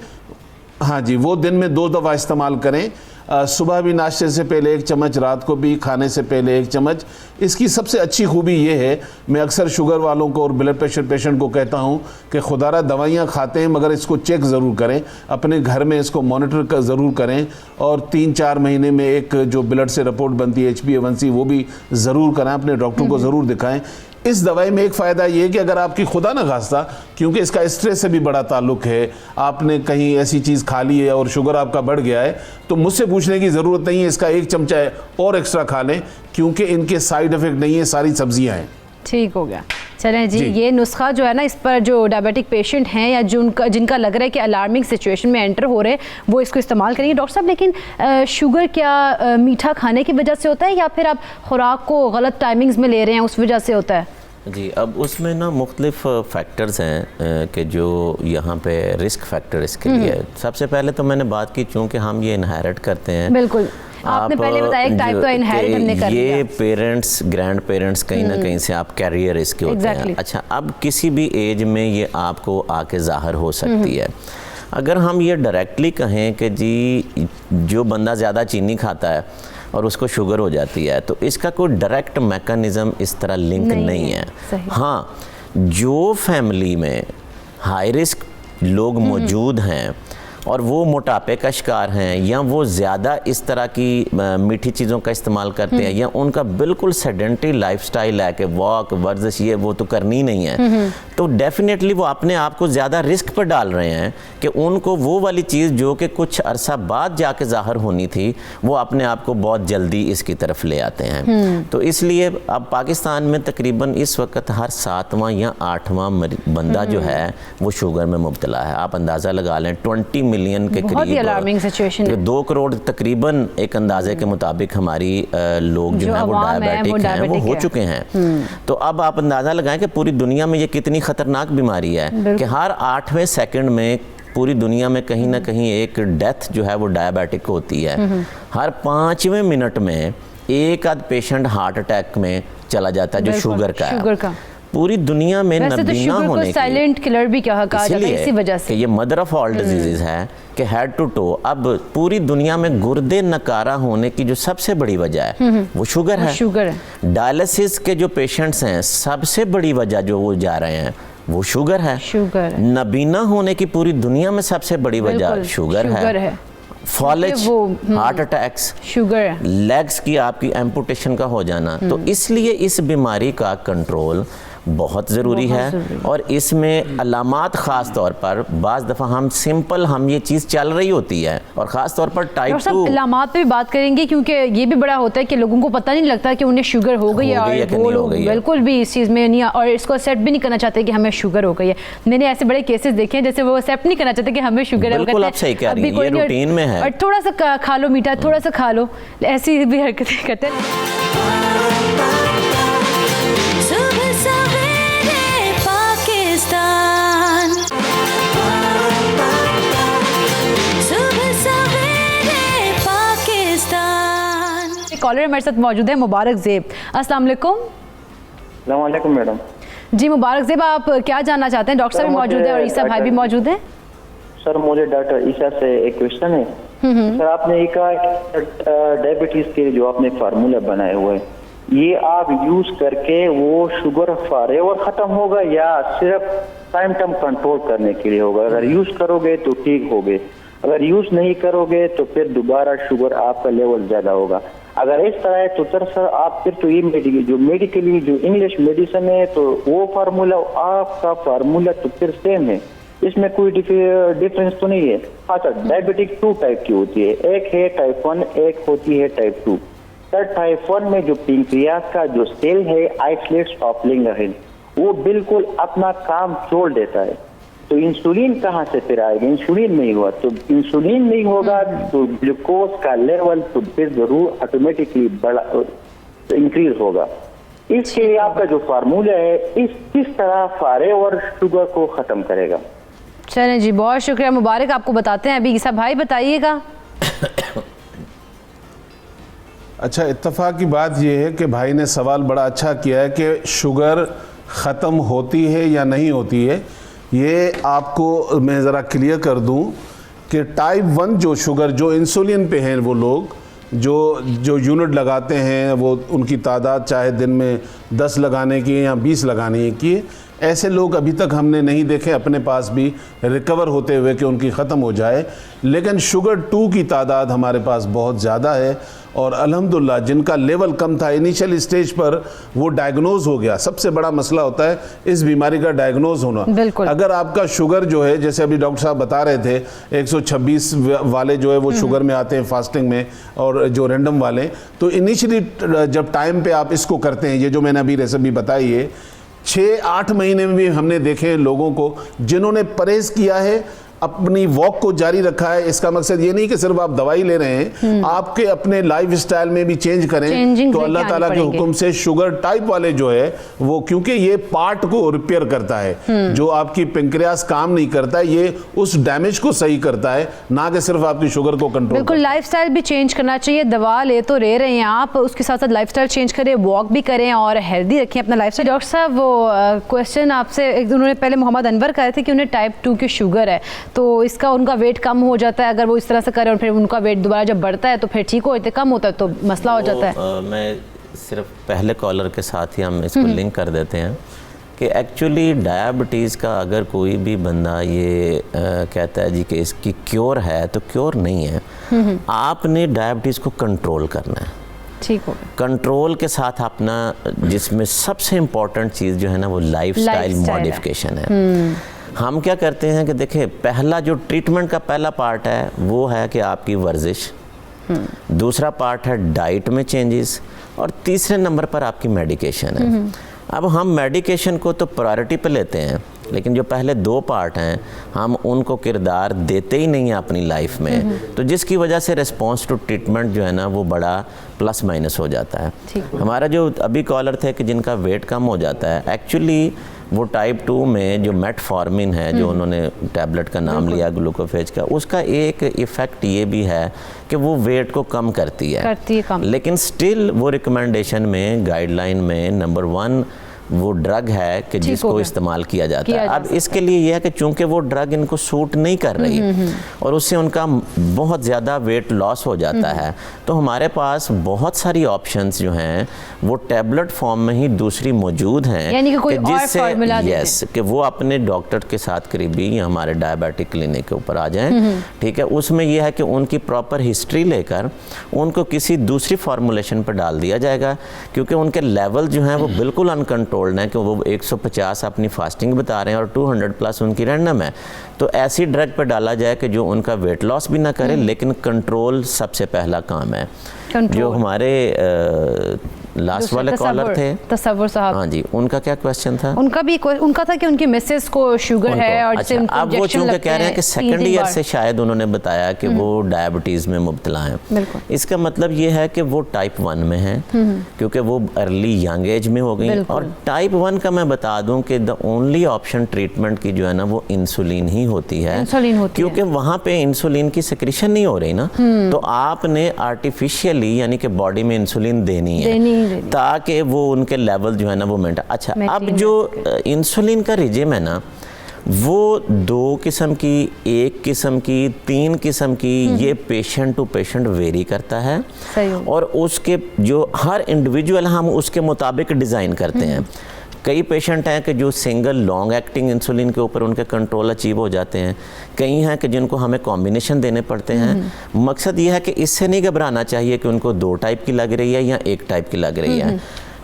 हाँ जी, वो दिन में 2 दफ़ा इस्तेमाल करें, सुबह भी नाश्ते से पहले 1 चम्मच, रात को भी खाने से पहले 1 चम्मच। इसकी सबसे अच्छी खूबी ये है, मैं अक्सर शुगर वालों को और ब्लड प्रेशर पेशेंट को कहता हूँ कि खुदारा दवाइयाँ खाते हैं मगर इसको चेक ज़रूर करें, अपने घर में इसको मॉनिटर ज़रूर करें। और 3-4 महीने में एक जो ब्लड से रिपोर्ट बनती है HbA1c, वो भी ज़रूर कराएं, अपने डॉक्टर को ज़रूर दिखाएं। इस दवाई में एक फ़ायदा ये है कि अगर आपकी खुदा न खास्ता, क्योंकि इसका स्ट्रेस से भी बड़ा ताल्लुक़ है, आपने कहीं ऐसी चीज़ खा ली है और शुगर आपका बढ़ गया है, तो मुझसे पूछने की ज़रूरत नहीं है, इसका 1 चमचा और एक्स्ट्रा खा लें, क्योंकि इनके साइड इफ़ेक्ट नहीं है, सारी सब्जियाँ हैं। ठीक हो गया। चलें जी, ये नुस्खा जो है ना, इस पर जो डायबिटिक पेशेंट हैं या जिनका लग रहा है कि अलार्मिंग सिचुएशन में एंटर हो रहे हैं, वो इसको इस्तेमाल करेंगे। डॉक्टर साहब, लेकिन शुगर क्या मीठा खाने की वजह से होता है या फिर आप खुराक को गलत टाइमिंग्स में ले रहे हैं उस वजह से होता है? जी, अब उसमें ना मुख्तलिफ फैक्टर्स हैं कि जो यहाँ पे रिस्क फैक्टर इसके लिए। सबसे पहले तो मैंने बात की, चूँकि हम ये इनहेरिट करते हैं। बिल्कुल, आपने पहले बताया एक टाइप तो इनहेरिट हमने कर लिया। ये पेरेंट्स, ग्रैंड पेरेंट्स कहीं ना कहीं से आप कैरियर इसके होते हैं। अच्छा, अब किसी भी एज में ये आपको आके ज़ाहिर हो सकती है। अगर हम ये डायरेक्टली कहें कि जी जो बंदा ज़्यादा चीनी खाता है और उसको शुगर हो जाती है, तो इसका कोई डायरेक्ट मैकेनिज़्म इस तरह लिंक नहीं है। हाँ, जो फैमिली में हाई रिस्क लोग मौजूद हैं और वो मोटापे का शिकार हैं या वो ज़्यादा इस तरह की मीठी चीज़ों का इस्तेमाल करते हैं या उनका बिल्कुल सेडेंटरी लाइफस्टाइल है कि वॉक वर्जिश ये वो तो करनी नहीं है, तो डेफिनेटली वो अपने आप को ज़्यादा रिस्क पर डाल रहे हैं कि उनको वो वाली चीज़ जो कि कुछ अरसा बाद जाके ज़ाहिर होनी थी वो अपने आप को बहुत जल्दी इसकी तरफ ले आते हैं। तो इसलिए अब पाकिस्तान में तकरीबन इस वक्त हर 7वां या 8वां बंदा जो है वो शुगर में मुब्तला है। आप अंदाज़ा लगा लें 20 मिलियन के करीब 2 करोड़ तकरीबन एक अंदाजे के मुताबिक हमारी लोग जो है वो डायबिटिक हैं, वो हो चुके हैं। तो अब आप अंदाज़ा लगाएं कि पूरी दुनिया में ये कितनी ख़तरनाक बीमारी है कि हर 8वें सेकंड में पूरी दुनिया में कहीं ना कहीं एक डेथ जो है वो डायबिटिक होती है। हर 5वें मिनट में एक आध पेशेंट हार्ट अटैक में चला जाता है जो शुगर का है। पूरी दुनिया में नबीना होने की साइलेंट किलर भी कहा जाता है इसी वजह से कि ये मदर ऑफ ऑल डिजीजेज है कि हेड टू टो। अब पूरी दुनिया में गुर्दे नकारा होने की जो सबसे बड़ी वजह है वो शुगर है। डायलिसिस के जो पेशेंट्स हैं सबसे बड़ी वजह जो वो जा रहे हैं वो शुगर है। नबीना होने की पूरी दुनिया में सबसे बड़ी वजह शुगर है। फॉलेज, हार्ट अटैक्स, शुगर, लेग्स की आपकी एम्पुटेशन का हो जाना। तो इसलिए इस बीमारी का कंट्रोल बहुत ज़रूरी है और इसमें अलामात ख़ास तौर पर बाज़ दफ़ा हम ये चीज़ चल रही होती है और ख़ास तौर पर टाइप 2 अलामात पे भी बात करेंगे क्योंकि ये भी बड़ा होता है कि लोगों को पता नहीं लगता कि उन्हें शुगर हो गई है और वो लोग बिल्कुल भी इस चीज़ में नहीं और इसको एक्सेप्ट भी नहीं करना चाहते कि हमें शुगर हो गई है। मैंने ऐसे बड़े केसेस देखे हैं जैसे वो एक्सेप्ट नहीं करना चाहते कि हमें शुगर है, बिल्कुल आप सही कह रही हैं, ये रूटीन में है और थोड़ा सा खा लो मीठा, थोड़ा सा खा लो, ऐसी भी हरकतें करते हैं। कॉलर हमारे साथ मौजूद है मुबारक ज़ेब। अस्सलाम वालेकुम मैडम। जी मुबारक ज़ेब, आप क्या जानना चाहते हैं? डॉक्टर साहब भी मौजूद है और ईसा भाई भी मौजूद है। सर मुझे डॉक्टर ईसा से एक क्वेश्चन है। सर आपने एक डायबिटीज के जो आपने फार्मूला बनाए हुए हैं ये आप यूज करके वो शुगर फॉरएवर खत्म होगा या सिर्फ टाइम टर्म कंट्रोल करने के लिए होगा? अगर यूज करोगे तो ठीक होगे, अगर यूज नहीं करोगे तो फिर दोबारा शुगर आपका लेवल ज्यादा होगा। अगर इस तरह है तो सर आप फिर तो ये मेडिकली जो इंग्लिश मेडिसिन है तो वो फार्मूला आपका फार्मूला तो फिर सेम है, इसमें कोई डिफरेंस तो नहीं है। हाँ सर, डायबिटिक 2 टाइप की होती है, एक है टाइप 1, एक होती है टाइप 2। सर टाइप 1 में जो पेंक्रियास का जो सेल है आइसोलेट्स ऑफ लिंगर वो बिल्कुल अपना काम छोड़ देता है। तो इंसुलिन कहाँ से फिर आएगा? इंसुलिन नहीं हुआ तो इंसुलिन नहीं होगा तो ग्लूकोज का लेवल तो फिर जरूर ऑटोमेटिकली बड़ा इंक्रीज होगा। इसके लिए आपका जो फार्मूला है किस तरह फॉरएवर शुगर को खत्म करेगा? चलें जी, बहुत शुक्रिया मुबारक, आपको बताते हैं। अभी ईसा भाई बताइएगा। अच्छा, इत्तेफाक की बात यह है कि भाई ने सवाल बड़ा अच्छा किया है कि शुगर ख़त्म होती है या नहीं होती है। ये आपको मैं ज़रा क्लियर कर दूं कि टाइप 1 जो शुगर जो इंसुलिन पे हैं वो लोग जो यूनिट लगाते हैं वो उनकी तादाद चाहे दिन में 10 लगाने की या 20 लगाने की, ऐसे लोग अभी तक हमने नहीं देखे अपने पास भी रिकवर होते हुए कि उनकी ख़त्म हो जाए। लेकिन शुगर 2 की तादाद हमारे पास बहुत ज़्यादा है और अल्हम्दुलिल्लाह जिनका लेवल कम था इनिशियल स्टेज पर वो डायग्नोज हो गया। सबसे बड़ा मसला होता है इस बीमारी का डायग्नोज होना। अगर आपका शुगर जो है जैसे अभी डॉक्टर साहब बता रहे थे 126 वाले जो है वो शुगर में आते हैं फास्टिंग में और जो रैंडम वाले, तो इनिशियली जब टाइम पे आप इसको करते हैं, ये जो मैंने अभी रेसिपी बताई है 6-8 महीने में भी हमने देखे लोगों को जिन्होंने परहेज किया है, अपनी वॉक को जारी रखा है। इसका मकसद ये नहीं कि सिर्फ आप दवाई ले रहे हैं, आपके अपने लाइफ स्टाइल में भी चेंज करें तो अल्लाह ताला के हुक्म से शुगर टाइप वाले जो है वो, क्योंकि ये पार्ट को रिपेयर करता है, जो आपकी पेंक्रियास काम नहीं करता है ये उस डैमेज को सही करता है, ना कि सिर्फ आपकी शुगर को कंट्रोल। बिल्कुल, लाइफस्टाइल भी चेंज करना चाहिए। दवा ले तो रहे हैं आप, उसके साथ साथ लाइफस्टाइल चेंज करें, वॉक भी करें और हेल्दी रखें अपना लाइफस्टाइल। डॉक्टर साहब वो क्वेश्चन आपसे उन्होंने पहले मोहम्मद अनवर कहे थे कि उन्हें टाइप 2 की शुगर है तो इसका उनका वेट कम हो जाता है, अगर वो इस तरह से करें और फिर उनका वेट दोबारा जब बढ़ता है तो फिर ठीक होते कम होता है तो मसला हो जाता है। मैं सिर्फ पहले कॉलर के साथ ही हम इसको लिंक कर देते हैं कि एक्चुअली डायबिटीज़ का अगर कोई भी बंदा ये कहता है जी कि इसकी क्योर है, तो क्योर नहीं है। आपने डायबिटीज़ को कंट्रोल करना है। ठीक हो कंट्रोल के साथ अपना, जिसमें सबसे इम्पॉर्टेंट चीज़ जो है ना वो लाइफस्टाइल मॉडिफिकेशन है। हम क्या करते हैं कि देखिए, पहला जो ट्रीटमेंट का पहला पार्ट है वो है कि आपकी वर्जिश, दूसरा पार्ट है डाइट में चेंजेस, और तीसरे नंबर पर आपकी मेडिकेशन है। अब हम मेडिकेशन को तो प्रायोरिटी पे लेते हैं, लेकिन जो पहले दो पार्ट हैं हम उनको किरदार देते ही नहीं हैं अपनी लाइफ में, तो जिसकी वजह से रिस्पॉन्स टू ट्रीटमेंट जो है ना वो बड़ा प्लस माइनस हो जाता है। हमारा जो अभी कॉलर थे कि जिनका वेट कम हो जाता है, एक्चुअली वो टाइप 2 में जो मेटफॉर्मिन है, जो उन्होंने टैबलेट का नाम लिया ग्लूकोफेज का, उसका एक इफ़ेक्ट ये भी है कि वो वेट को कम करती है कम। लेकिन स्टिल वो रिकमेंडेशन में, गाइडलाइन में नंबर 1 वो ड्रग है कि जिसको इस्तेमाल किया जाता है। अब इसके लिए यह है कि चूंकि वो ड्रग इनको सूट नहीं कर रही और उससे उनका बहुत ज़्यादा वेट लॉस हो जाता है, तो हमारे पास बहुत सारी ऑप्शंस जो हैं वो टैबलेट फॉर्म में ही दूसरी मौजूद हैं, यानी कि कोई और फार्मूला यस कि वो अपने डॉक्टर के साथ करीबी या हमारे डायबिटिक क्लिनिक के ऊपर आ जाएं। ठीक है, उसमें यह है कि उनकी प्रॉपर हिस्ट्री लेकर उनको किसी दूसरी फार्मूलेशन पर डाल दिया जाएगा, क्योंकि उनके लेवल जो हैं वो बिल्कुल अनकंट्रोल है कि वो 150 अपनी फास्टिंग बता रहे हैं और 200 प्लस उनकी रैंडम है। तो ऐसी ड्रग पर डाला जाए कि जो उनका वेट लॉस भी ना करे, लेकिन कंट्रोल सबसे पहला काम है। जो हमारे लास्ट वाले कॉलर थे तसव्वुर साहब, हाँ जी, उनका क्या क्वेश्चन था? उनका था कि उनकी मिसेस को शुगर है और अच्छा, अब वो चूंकि कह रहे हैं कि सेकंड ईयर से शायद उन्होंने बताया कि वो डायबिटीज़ में मुब्तला हैं। इसका मतलब ये है कि वो टाइप 1 में है, क्योंकि वो अर्ली यंग एज में हो गई। और टाइप 1 का मैं बता दूं कि द ओनली ऑप्शन ट्रीटमेंट की जो है ना वो इंसुलिन ही होती है, क्योंकि वहाँ पे इंसुलिन की सिक्रीशन नहीं हो रही ना, तो आपने आर्टिफिशियली यानी कि बॉडी में इंसुलिन देनी है ताकि वो उनके लेवल जो है ना वो मेंटेन। अच्छा, अब जो इंसुलिन का रिजिम है ना वो 2 किस्म की, 1 किस्म की, 3 किस्म की, ये पेशेंट टू पेशेंट वेरी करता है और उसके जो हर इंडिविजुअल हम उसके मुताबिक डिज़ाइन करते हैं। कई पेशेंट हैं कि जो सिंगल लॉन्ग एक्टिंग इंसुलिन के ऊपर उनके कंट्रोल अचीव हो जाते हैं, कई हैं कि जिनको हमें कॉम्बिनेशन देने पड़ते हैं। मकसद ये है कि इससे नहीं घबराना चाहिए कि उनको 2 टाइप की लग रही है या 1 टाइप की लग रही है।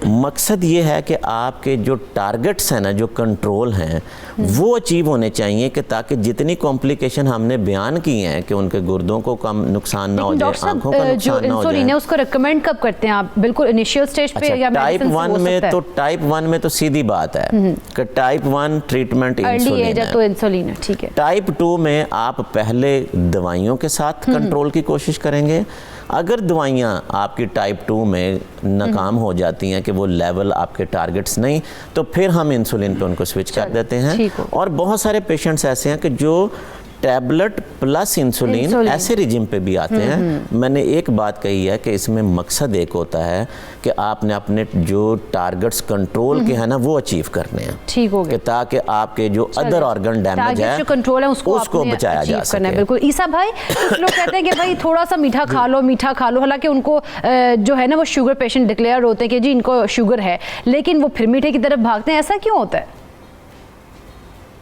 मकसद ये है कि आपके जो टारगेट्स हैं ना, जो कंट्रोल हैं, वो अचीव होने चाहिए कि ताकि जितनी कॉम्प्लिकेशन हमने बयान की हैं कि उनके गुर्दों को कम नुकसान ना हो जाए, आंखों का नुकसान ना हो जाए। उसको रिकमेंड कब करते हैं आप? बिल्कुल इनिशियल स्टेज पे या टाइप 1 में? तो टाइप 1 में तो सीधी बात है कि टाइप 1 ट्रीटमेंट इंसुलिन है, तो इंसुलिन है, ठीक है। टाइप 2 में आप पहले दवाइयों के साथ कंट्रोल की कोशिश करेंगे। अगर दवाइयाँ आपकी टाइप 2 में नाकाम हो जाती हैं कि वो लेवल आपके टारगेट्स नहीं, तो फिर हम इंसुलिन पे उनको स्विच कर देते हैं। और बहुत सारे पेशेंट्स ऐसे हैं कि जो टैबलेट प्लस इंसुलिन ऐसे रिजिम पे भी आते हैं। मैंने एक बात कही है कि इसमें मकसद एक होता है कि आपने अपने जो टारगेट्स कंट्रोल के हैं ना वो अचीव करने हैं, ठीक हो गया, ताकि आपके जो अदर ऑर्गन डैमेज है जो कंट्रोल है उसको बचाया जा सके। बिल्कुल ईसा भाई, कुछ लोग कहते हैं कि भाई थोड़ा सा मीठा खा लो, हालांकि उनको जो है ना वो शुगर पेशेंट डिक्लेयर होते हैं कि जी इनको शुगर है, लेकिन वो फिर मीठे की तरफ भागते हैं। ऐसा क्यों होता है?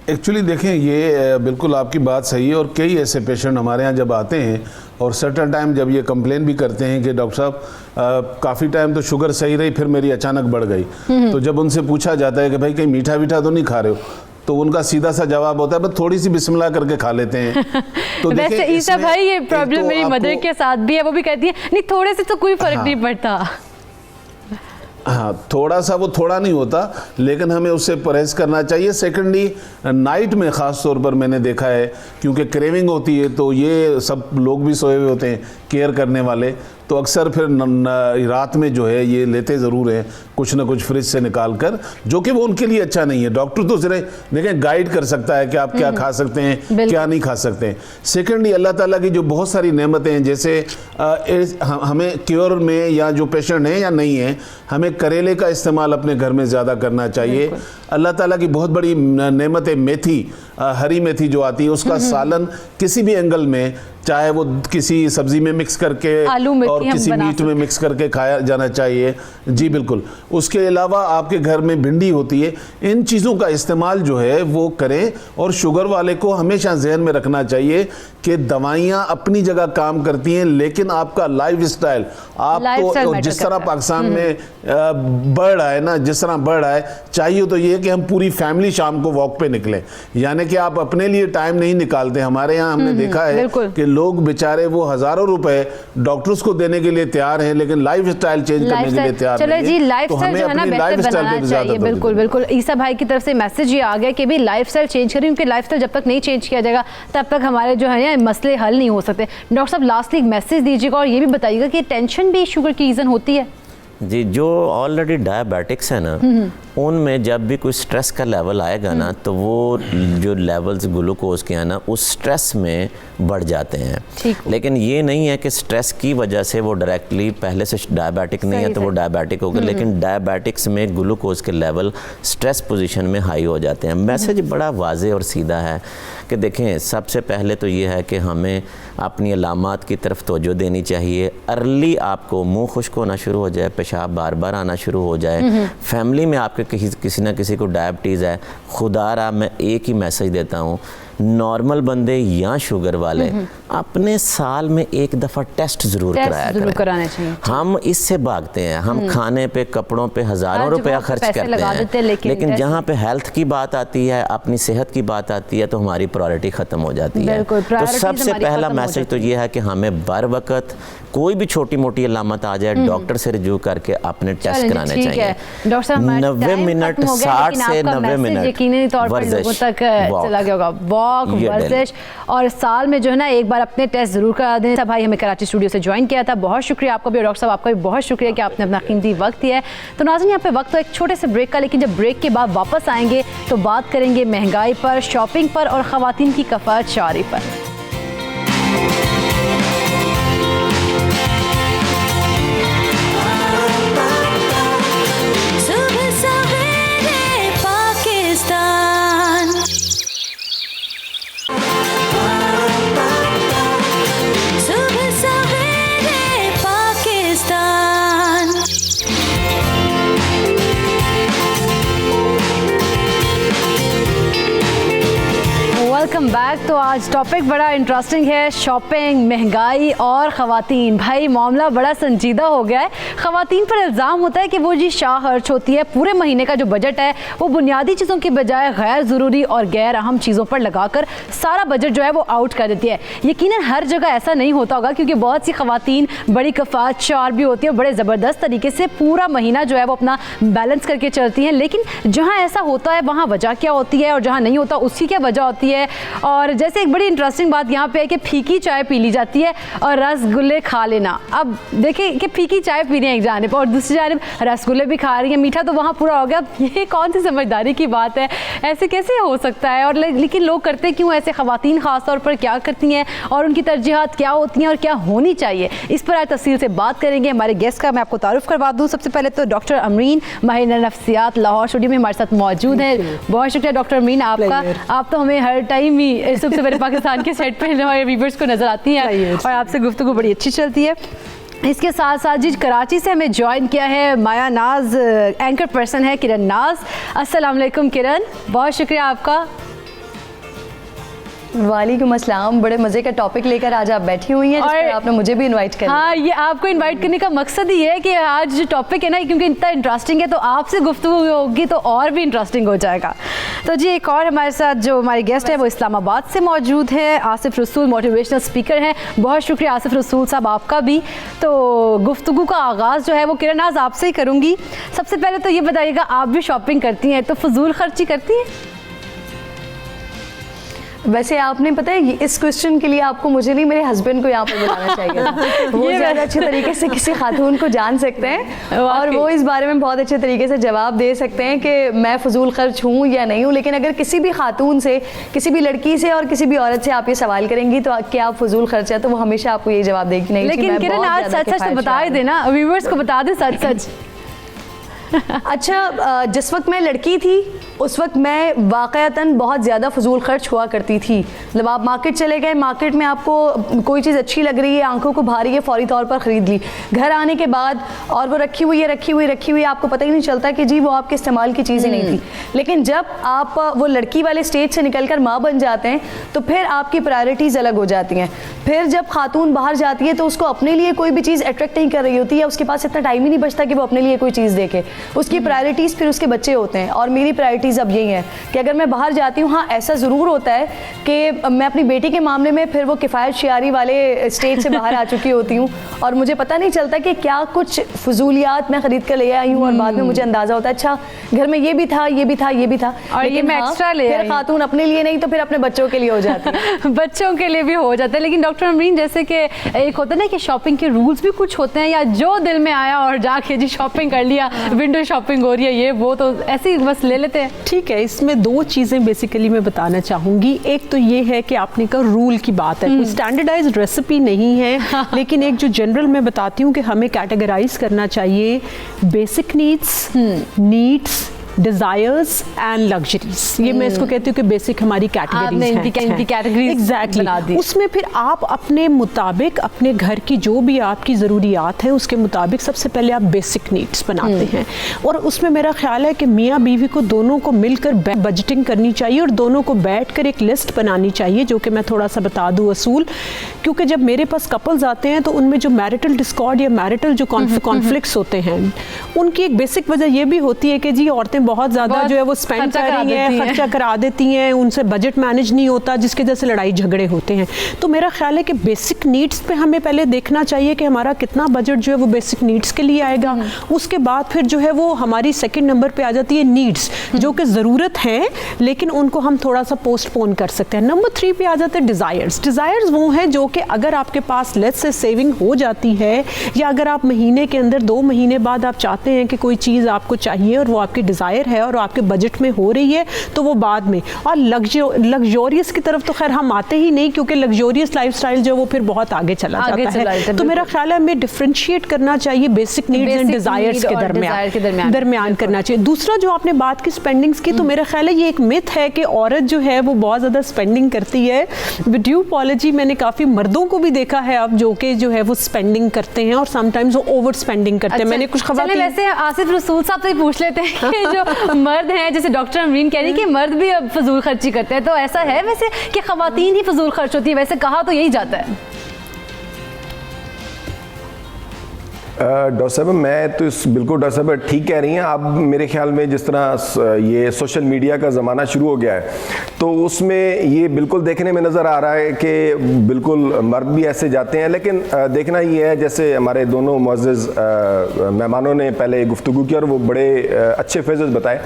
एक्चुअली देखें, ये बिल्कुल आपकी बात सही है और कई ऐसे पेशेंट हमारे यहाँ जब आते हैं और सर्टेन टाइम जब ये कंप्लेन भी करते हैं कि डॉक्टर साहब काफ़ी टाइम तो शुगर सही रही, फिर मेरी अचानक बढ़ गई, तो जब उनसे पूछा जाता है कि भाई कहीं मीठा वीठा तो नहीं खा रहे हो, तो उनका सीधा सा जवाब होता है बस थोड़ी सी बिस्मिल्लाह करके खा लेते हैं। तो वैसे ईसा भाई ये प्रॉब्लम मेरी मदर के साथ भी है, वो भी कहती है नहीं थोड़े से तो कोई फर्क नहीं पड़ता। हाँ, थोड़ा सा वो थोड़ा नहीं होता, लेकिन हमें उससे परहेज़ करना चाहिए। सेकेंडली नाइट में ख़ास तौर पर मैंने देखा है, क्योंकि क्रेविंग होती है, तो ये सब लोग भी सोए हुए होते हैं केयर करने वाले, तो अक्सर फिर रात में जो है ये लेते ज़रूर हैं कुछ ना कुछ फ्रिज से निकाल कर, जो कि वो उनके लिए अच्छा नहीं है। डॉक्टर तो सिर्फ देखें गाइड कर सकता है कि आप क्या खा सकते हैं, क्या नहीं खा सकते हैं। सेकेंडली अल्लाह ताला की जो बहुत सारी नेमतें हैं, जैसे हमें क्योर में या जो पेशेंट हैं या नहीं है, हमें करेले का इस्तेमाल अपने घर में ज़्यादा करना चाहिए। अल्लाह ताला की बहुत बड़ी नेमत है मेथी, हरी मेथी जो आती है उसका सालन किसी भी एंगल में चाहे वो किसी सब्जी में मिक्स करके आलू मेथी और हम किसी बना मीट में मिक्स करके खाया जाना चाहिए। जी बिल्कुल। उसके अलावा आपके घर में भिंडी होती है, इन चीज़ों का इस्तेमाल जो है वो करें। और शुगर वाले को हमेशा जहन में रखना चाहिए कि दवाइयाँ अपनी जगह काम करती हैं, लेकिन आपका लाइफ स्टाइल, आप तो जिस तरह पाकिस्तान में बढ़ रहा है ना, जिस तरह बढ़ रहा है, चाहिए तो ये कि हम पूरी फैमिली शाम को वॉक पे निकले। यानी कि आप अपने लिए टाइम नहीं निकालते। हमारे यहाँ हमने देखा है कि लोग बेचारे वो हजारों रुपए डॉक्टर्स को देने के लिए तैयार हैं, लेकिन लाइफ स्टाइल चेंज करने के लिए तैयार चलो नहीं जी, है। लाइफ तो स्टाइल हमें जो है ना अपनी बेहतर लाइफ स्टाइल बनाना पे ज्यादा चाहिए। तवज्जो बिल्कुल देनी बिल्कुल, ईसा भाई की तरफ से मैसेज ये आ गया कि भाई लाइफ स्टाइल चेंज करें, क्योंकि लाइफ स्टाइल जब तक नहीं चेंज किया जाएगा तब तक हमारे जो है मसले हल नहीं हो सकते। डॉक्टर साहब लास्टली एक मैसेज दीजिएगा और ये भी बताइएगा कि टेंशन भी शुगर की रीज़न होती है। जी, जो ऑलरेडी डायबिटिक्स है ना, उनमें जब भी कोई स्ट्रेस का लेवल आएगा ना, तो वो जो लेवल्स ग्लूकोज के हैं ना, उस स्ट्रेस में बढ़ जाते हैं। लेकिन ये नहीं है कि स्ट्रेस की वजह से वो डायरेक्टली पहले से डायबिटिक नहीं है तो वो डायबिटिक होगा, लेकिन डायबिटिक्स में ग्लूकोज के लेवल स्ट्रेस पोजीशन में हाई हो जाते हैं। मैसेज बड़ा वाज़े और सीधा है कि देखें, सबसे पहले तो ये है कि हमें अपनी अलामात की तरफ तवज्जो देनी चाहिए। अर्ली आपको मुंह खुश्क होना शुरू हो जाए, पेशाब बार बार आना शुरू हो जाए, फैमिली में आपके किसी ना किसी को डायबिटीज़ है, खुदारा मैं एक ही मैसेज देता हूँ, नॉर्मल बंदे या शुगर वाले अपने साल में एक दफ़ा टेस्ट ज़रूर कराना चाहिए। हम इससे भागते हैं, हम खाने पे, कपड़ों पे हज़ारों रुपया खर्च करते हैं, लेकिन जहाँ पे हेल्थ की बात आती है, अपनी सेहत की बात आती है, तो हमारी प्रायोरिटी ख़त्म हो जाती है। तो सबसे पहला मैसेज तो ये है कि हमें बर वक्त कोई भी छोटी मोटी अलामत आ जाए, डॉक्टर से रिव्यू करके अपने टेस्ट कराने चाहिए। 90 मिनट, 60 से 90 मिनट यकीनी तौर पर लोगों तक चला गया होगा। वॉक, वर्जिश, और साल में जो है ना एक बार अपने टेस्ट जरूर करा दें। सब भाई हमें कराची स्टूडियो से ज्वाइन किया था, बहुत शुक्रिया आपका भी। डॉक्टर साहब आपका भी बहुत शुक्रिया कि आपने अपना कीमती वक्त दिया है। तो नाज़रीन, यहाँ पे वक्त तो एक छोटे से ब्रेक का, लेकिन जब ब्रेक के बाद वापस आएंगे तो बात करेंगे महंगाई पर, शॉपिंग पर और ख़वातीन की कफ़ायत-शारी पर। Welcome back. तो आज टॉपिक बड़ा इंटरेस्टिंग है, शॉपिंग, महंगाई और ख़वातीन। भाई मामला बड़ा संजीदा हो गया है। ख़वातीन पर इल्ज़ाम होता है कि वो जी शाह खर्च होती है, पूरे महीने का जो बजट है वो बुनियादी चीज़ों की बजाय गैर ज़रूरी और गैर अहम चीज़ों पर लगाकर सारा बजट जो है वो आउट कर देती है। यकीनन हर जगह ऐसा नहीं होता होगा, क्योंकि बहुत सी ख़वातीन बड़ी कफ़ायत-शार भी होती है, बड़े ज़बरदस्त तरीके से पूरा महीना जो है वो अपना बैलेंस करके चलती हैं। लेकिन जहाँ ऐसा होता है वहाँ वजह क्या होती है और जहाँ नहीं होता उसकी क्या वजह होती है। और जैसे एक बड़ी इंटरेस्टिंग बात यहाँ पे है कि फीकी चाय पी ली जाती है और रसगुल्ले खा लेना। अब देखिए कि फीकी चाय पी रही है एक जानिब और दूसरी जानिब रसगुल्ले भी खा रही है, मीठा तो वहाँ पूरा हो गया। ये कौन सी समझदारी की बात है? ऐसे कैसे हो सकता है? और लेकिन लोग करते क्यों ऐसे? ख़वातीन ख़ास तौर पर क्या करती हैं और उनकी तरजीहात क्या होती हैं और क्या होनी चाहिए, इस पर आज तफसील से बात करेंगे। हमारे गेस्ट का मैं आपको तारुफ करवा दूँ। सबसे पहले तो डॉक्टर अमरीन, माहिर नफ्सियात, लाहौर स्टूडियो में हमारे साथ मौजूद है। बहुत शुक्रिया डॉक्टर अमरीन आपका। आप तो हमें हर टाइम ही सबसे पहले पाकिस्तान के सेट पर हमारे व्यूअर्स को नजर आती हैं और आपसे गुफ्तगू बड़ी अच्छी चलती है। इसके साथ साथ जी कराची से हमें ज्वाइन किया है माया नाज, एंकर पर्सन है किरण नाज। अस्सलाम वालेकुम किरण, बहुत शुक्रिया आपका। वालेकुम अस्सलाम। बड़े मज़े का टॉपिक लेकर आज आप बैठी हुई हैं, जिस पर आपने मुझे भी इनवाइट किया। हाँ, ये आपको इनवाइट करने का मकसद ही है कि आज जो टॉपिक है ना, क्योंकि इतना इंटरेस्टिंग है, तो आपसे गुफ्तगू होगी तो और भी इंटरेस्टिंग हो जाएगा। तो जी एक और हमारे साथ जो हमारे गेस्ट है वो इस्लामाबाद से मौजूद है, आसिफ रसूल, मोटिवेशनल स्पीकर हैं। बहुत शुक्रिया आसिफ रसूल साहब आपका भी। तो गुफ्तगू का आगाज़ जो है वो किरण नाज आपसे ही करूँगी। सबसे पहले तो ये बताइएगा, आप भी शॉपिंग करती हैं तो फजूल खर्ची करती हैं? वैसे आपने पता है इस क्वेश्चन के लिए आपको मुझे नहीं, मेरे हस्बैंड को यहाँ पर बुलाना चाहिए था। वो ज़्यादा अच्छे तरीके से किसी खातून को जान सकते हैं और वो इस बारे में बहुत अच्छे तरीके से जवाब दे सकते हैं कि मैं फजूल खर्च हूँ या नहीं हूँ। लेकिन अगर किसी भी खातून से, किसी भी लड़की से और किसी भी औरत से आप ये सवाल करेंगी तो क्या आप फजूल खर्च है, तो वो हमेशा आपको ये जवाब देगी नहीं। लेकिन किरण आज सच सच तो बता ही देना, व्यूअर्स को बता दें सच सच। अच्छा, जिस वक्त मैं लड़की थी उस वक्त मैं वाक़तन बहुत ज़्यादा फजूल खर्च हुआ करती थी। मतलब आप मार्केट चले गए, मार्केट में आपको कोई चीज़ अच्छी लग रही है, आंखों को भा रही है, फौरी तौर पर ख़रीद ली। घर आने के बाद और वो रखी हुई आपको पता ही नहीं चलता कि जी वो आपके इस्तेमाल की चीज़ ही नहीं थी। लेकिन जब आप वो लड़की वाले स्टेज से निकलकर माँ बन जाते हैं तो फिर आपकी प्रायोरिटीज़ अलग हो जाती हैं। फिर जब खातून बाहर जाती है तो उसको अपने लिए कोई भी चीज़ अट्रैक्ट नहीं कर रही होती है, उसके पास इतना टाइम ही नहीं बचता कि वो अपने लिए कोई चीज़ देखे। उसकी प्रायोरिटीज़ फिर उसके बच्चे होते हैं। और मेरी प्रायोरिटीज़ अब यही है कि अगर मैं बाहर जाती हूँ, हाँ ऐसा ज़रूर होता है कि मैं अपनी बेटी के मामले में फिर वो किफ़ायत शियारी वाले स्टेज से बाहर आ चुकी होती हूँ और मुझे पता नहीं चलता कि क्या कुछ फजूलियात मैं ख़रीद कर ले आई हूँ और बाद में मुझे अंदाज़ा होता है अच्छा घर में ये भी था और ये मैं एक्स्ट्रा ले आई। फिर खातून अपने लिए नहीं तो फिर अपने बच्चों के लिए हो जाती है। बच्चों के लिए भी हो जाता है। लेकिन डॉक्टर अमरीन, जैसे कि एक होता है ना कि शॉपिंग के रूल्स भी कुछ होते हैं, या जो दिल में आया और जाके जी शॉपिंग कर लिया, विंडो शॉपिंग हो रही है, ये वो तो ऐसे ही बस ले लेते हैं। ठीक है, इसमें दो चीज़ें बेसिकली मैं बताना चाहूँगी। एक तो ये है कि आपने कहा रूल की बात है, कोई स्टैंडर्डाइज्ड रेसिपी नहीं है, लेकिन एक जो जनरल मैं बताती हूँ कि हमें कैटेगराइज करना चाहिए basic needs, needs, desires and luxuries. ये मैं इसको कहती हूँ कि बेसिक हमारी कैटेगरीज एग्जैक्टली। उसमें फिर आप अपने मुताबिक अपने घर की जो भी आपकी ज़रूरियात हैं उसके मुताबिक सबसे पहले आप बेसिक नीड्स बनाते हैं। और उसमें मेरा ख्याल है कि मियाँ बीवी को दोनों को मिलकर बजटिंग करनी चाहिए और दोनों को बैठकर एक लिस्ट बनानी चाहिए, जो कि मैं थोड़ा सा बता दूँ असूल। क्योंकि जब मेरे पास कपल्स आते हैं तो उनमें जो मैरिटल डिस्कॉर्ड या मैरिटल जो कॉन्फ्लिक्ट्स होते हैं, उनकी एक बेसिक वजह यह भी होती है कि जी औरतें बहुत ज़्यादा जो है वो स्पेंड कर रही हैं, खर्चा करा देती हैं, उनसे बजट मैनेज नहीं होता, जिसके वजह से लड़ाई झगड़े होते हैं। तो मेरा ख्याल है कि बेसिक नीड्स पे हमें पहले देखना चाहिए कि हमारा कितना बजट जो है वो बेसिक नीड्स के लिए आएगा। उसके बाद फिर जो है वो हमारी सेकंड नंबर पे आ जाती है नीड्स, जो कि ज़रूरत है लेकिन उनको हम थोड़ा सा पोस्टपोन कर सकते हैं। नंबर 3 पे आ जाते हैं डिज़ायर्स। डिज़ायर्स वो हैं जो कि अगर आपके पास लेट्स से सेविंग हो जाती है, या अगर आप महीने के अंदर 2 महीने बाद आप चाहते हैं कि कोई चीज़ आपको चाहिए और वो आपकी डिज़ायर है और आपके बजट में हो रही है, तो वो बाद में। और लग्जोरियस की तरफ तो खैर हम आते ही नहीं, क्योंकि लग्जोरियस लाइफस्टाइल जो वो फिर बहुत आगे चला जाता है। तो मेरा ख्याल है हमें डिफरेंशिएट करना चाहिए बेसिक नीड्स एंड डिजायर्स के दरमियान करना चाहिए। दूसरा जो आपने बात की स्पेंडिंग्स की, तो मेरा ख्याल है ये एक मिथ है कि औरत जो है वो बहुत ज़्यादा स्पेंडिंग करती है। विद ड्यू अपॉलजी, मैंने काफ़ी मर्दों को भी देखा है अब जो कि जो है वो स्पेंडिंग करते हैं और समटाइम्स वो ओवर स्पेंडिंग करते हैं। मैंने कुछ खबर वैसे आसिफ रसूल साहब से ही पूछ लेते हैं कि जो मर्द हैं, जैसे डॉक्टर अमरीन कह रही है कि मर्द भी अब फजूल खर्ची करते हैं, तो ऐसा है वैसे कि खवातीन ही फजूल खर्च होती है? वैसे कहा तो यही जाता है। डॉक्टर साहब, मैं तो बिल्कुल डॉक्टर साहब ठीक कह रही हैं आप। मेरे ख्याल में जिस तरह ये सोशल मीडिया का ज़माना शुरू हो गया है, तो उसमें ये बिल्कुल देखने में नज़र आ रहा है कि बिल्कुल मर्द भी ऐसे जाते हैं। लेकिन देखना ये है, जैसे हमारे दोनों मुअज़्ज़ज़ मेहमानों ने पहले गुफ्तगू की और वो बड़े अच्छे फेजेस बताए,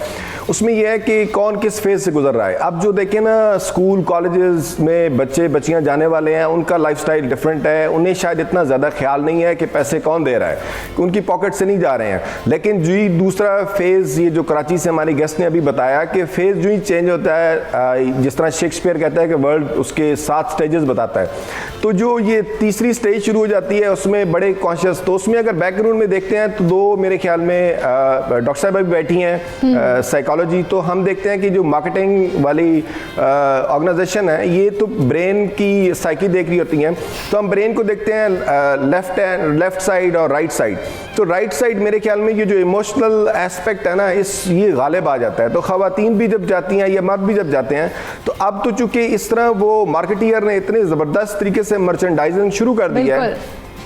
उसमें यह है कि कौन किस फेज़ से गुजर रहा है। अब जो देखें ना, स्कूल कॉलेजेस में बच्चे बच्चियाँ जाने वाले हैं, उनका लाइफस्टाइल डिफरेंट है। उन्हें शायद इतना ज़्यादा ख्याल नहीं है कि पैसे कौन दे रहा है, उनकी पॉकेट से नहीं जा रहे हैं। लेकिन जो ही दूसरा फेज़, ये जो कराची से हमारी गेस्ट ने अभी बताया कि फेज़ जो ही चेंज होता है, जिस तरह शेक्सपियर कहता है कि वर्ल्ड उसके 7 स्टेजेस बताता है, तो जो ये तीसरी स्टेज शुरू हो जाती है उसमें बड़े कॉन्शियस। तो उसमें अगर बैकग्राउंड में देखते हैं तो 2 मेरे ख्याल में डॉक्टर साहब भी बैठी हैं साइकोलॉजी, तो हम देखते हैं कि जो मार्केटिंग वाली ऑर्गेनाइजेशन है, ये तो ब्रेन की साइकी देख रही होती हैं। तो हम ब्रेन को देखते हैं लेफ्ट साइड और राइट साइड। तो राइट साइड मेरे ख्याल में ये जो इमोशनल एस्पेक्ट है ना, ये गालिब आ जाता है। तो ख़वातीन भी जब जाती हैं या मर्द भी जब जाते हैं, तो अब तो चूंकि इस तरह वो मार्केटियर ने इतने ज़बरदस्त तरीके से मर्चेंडाइजिंग शुरू कर दिया है,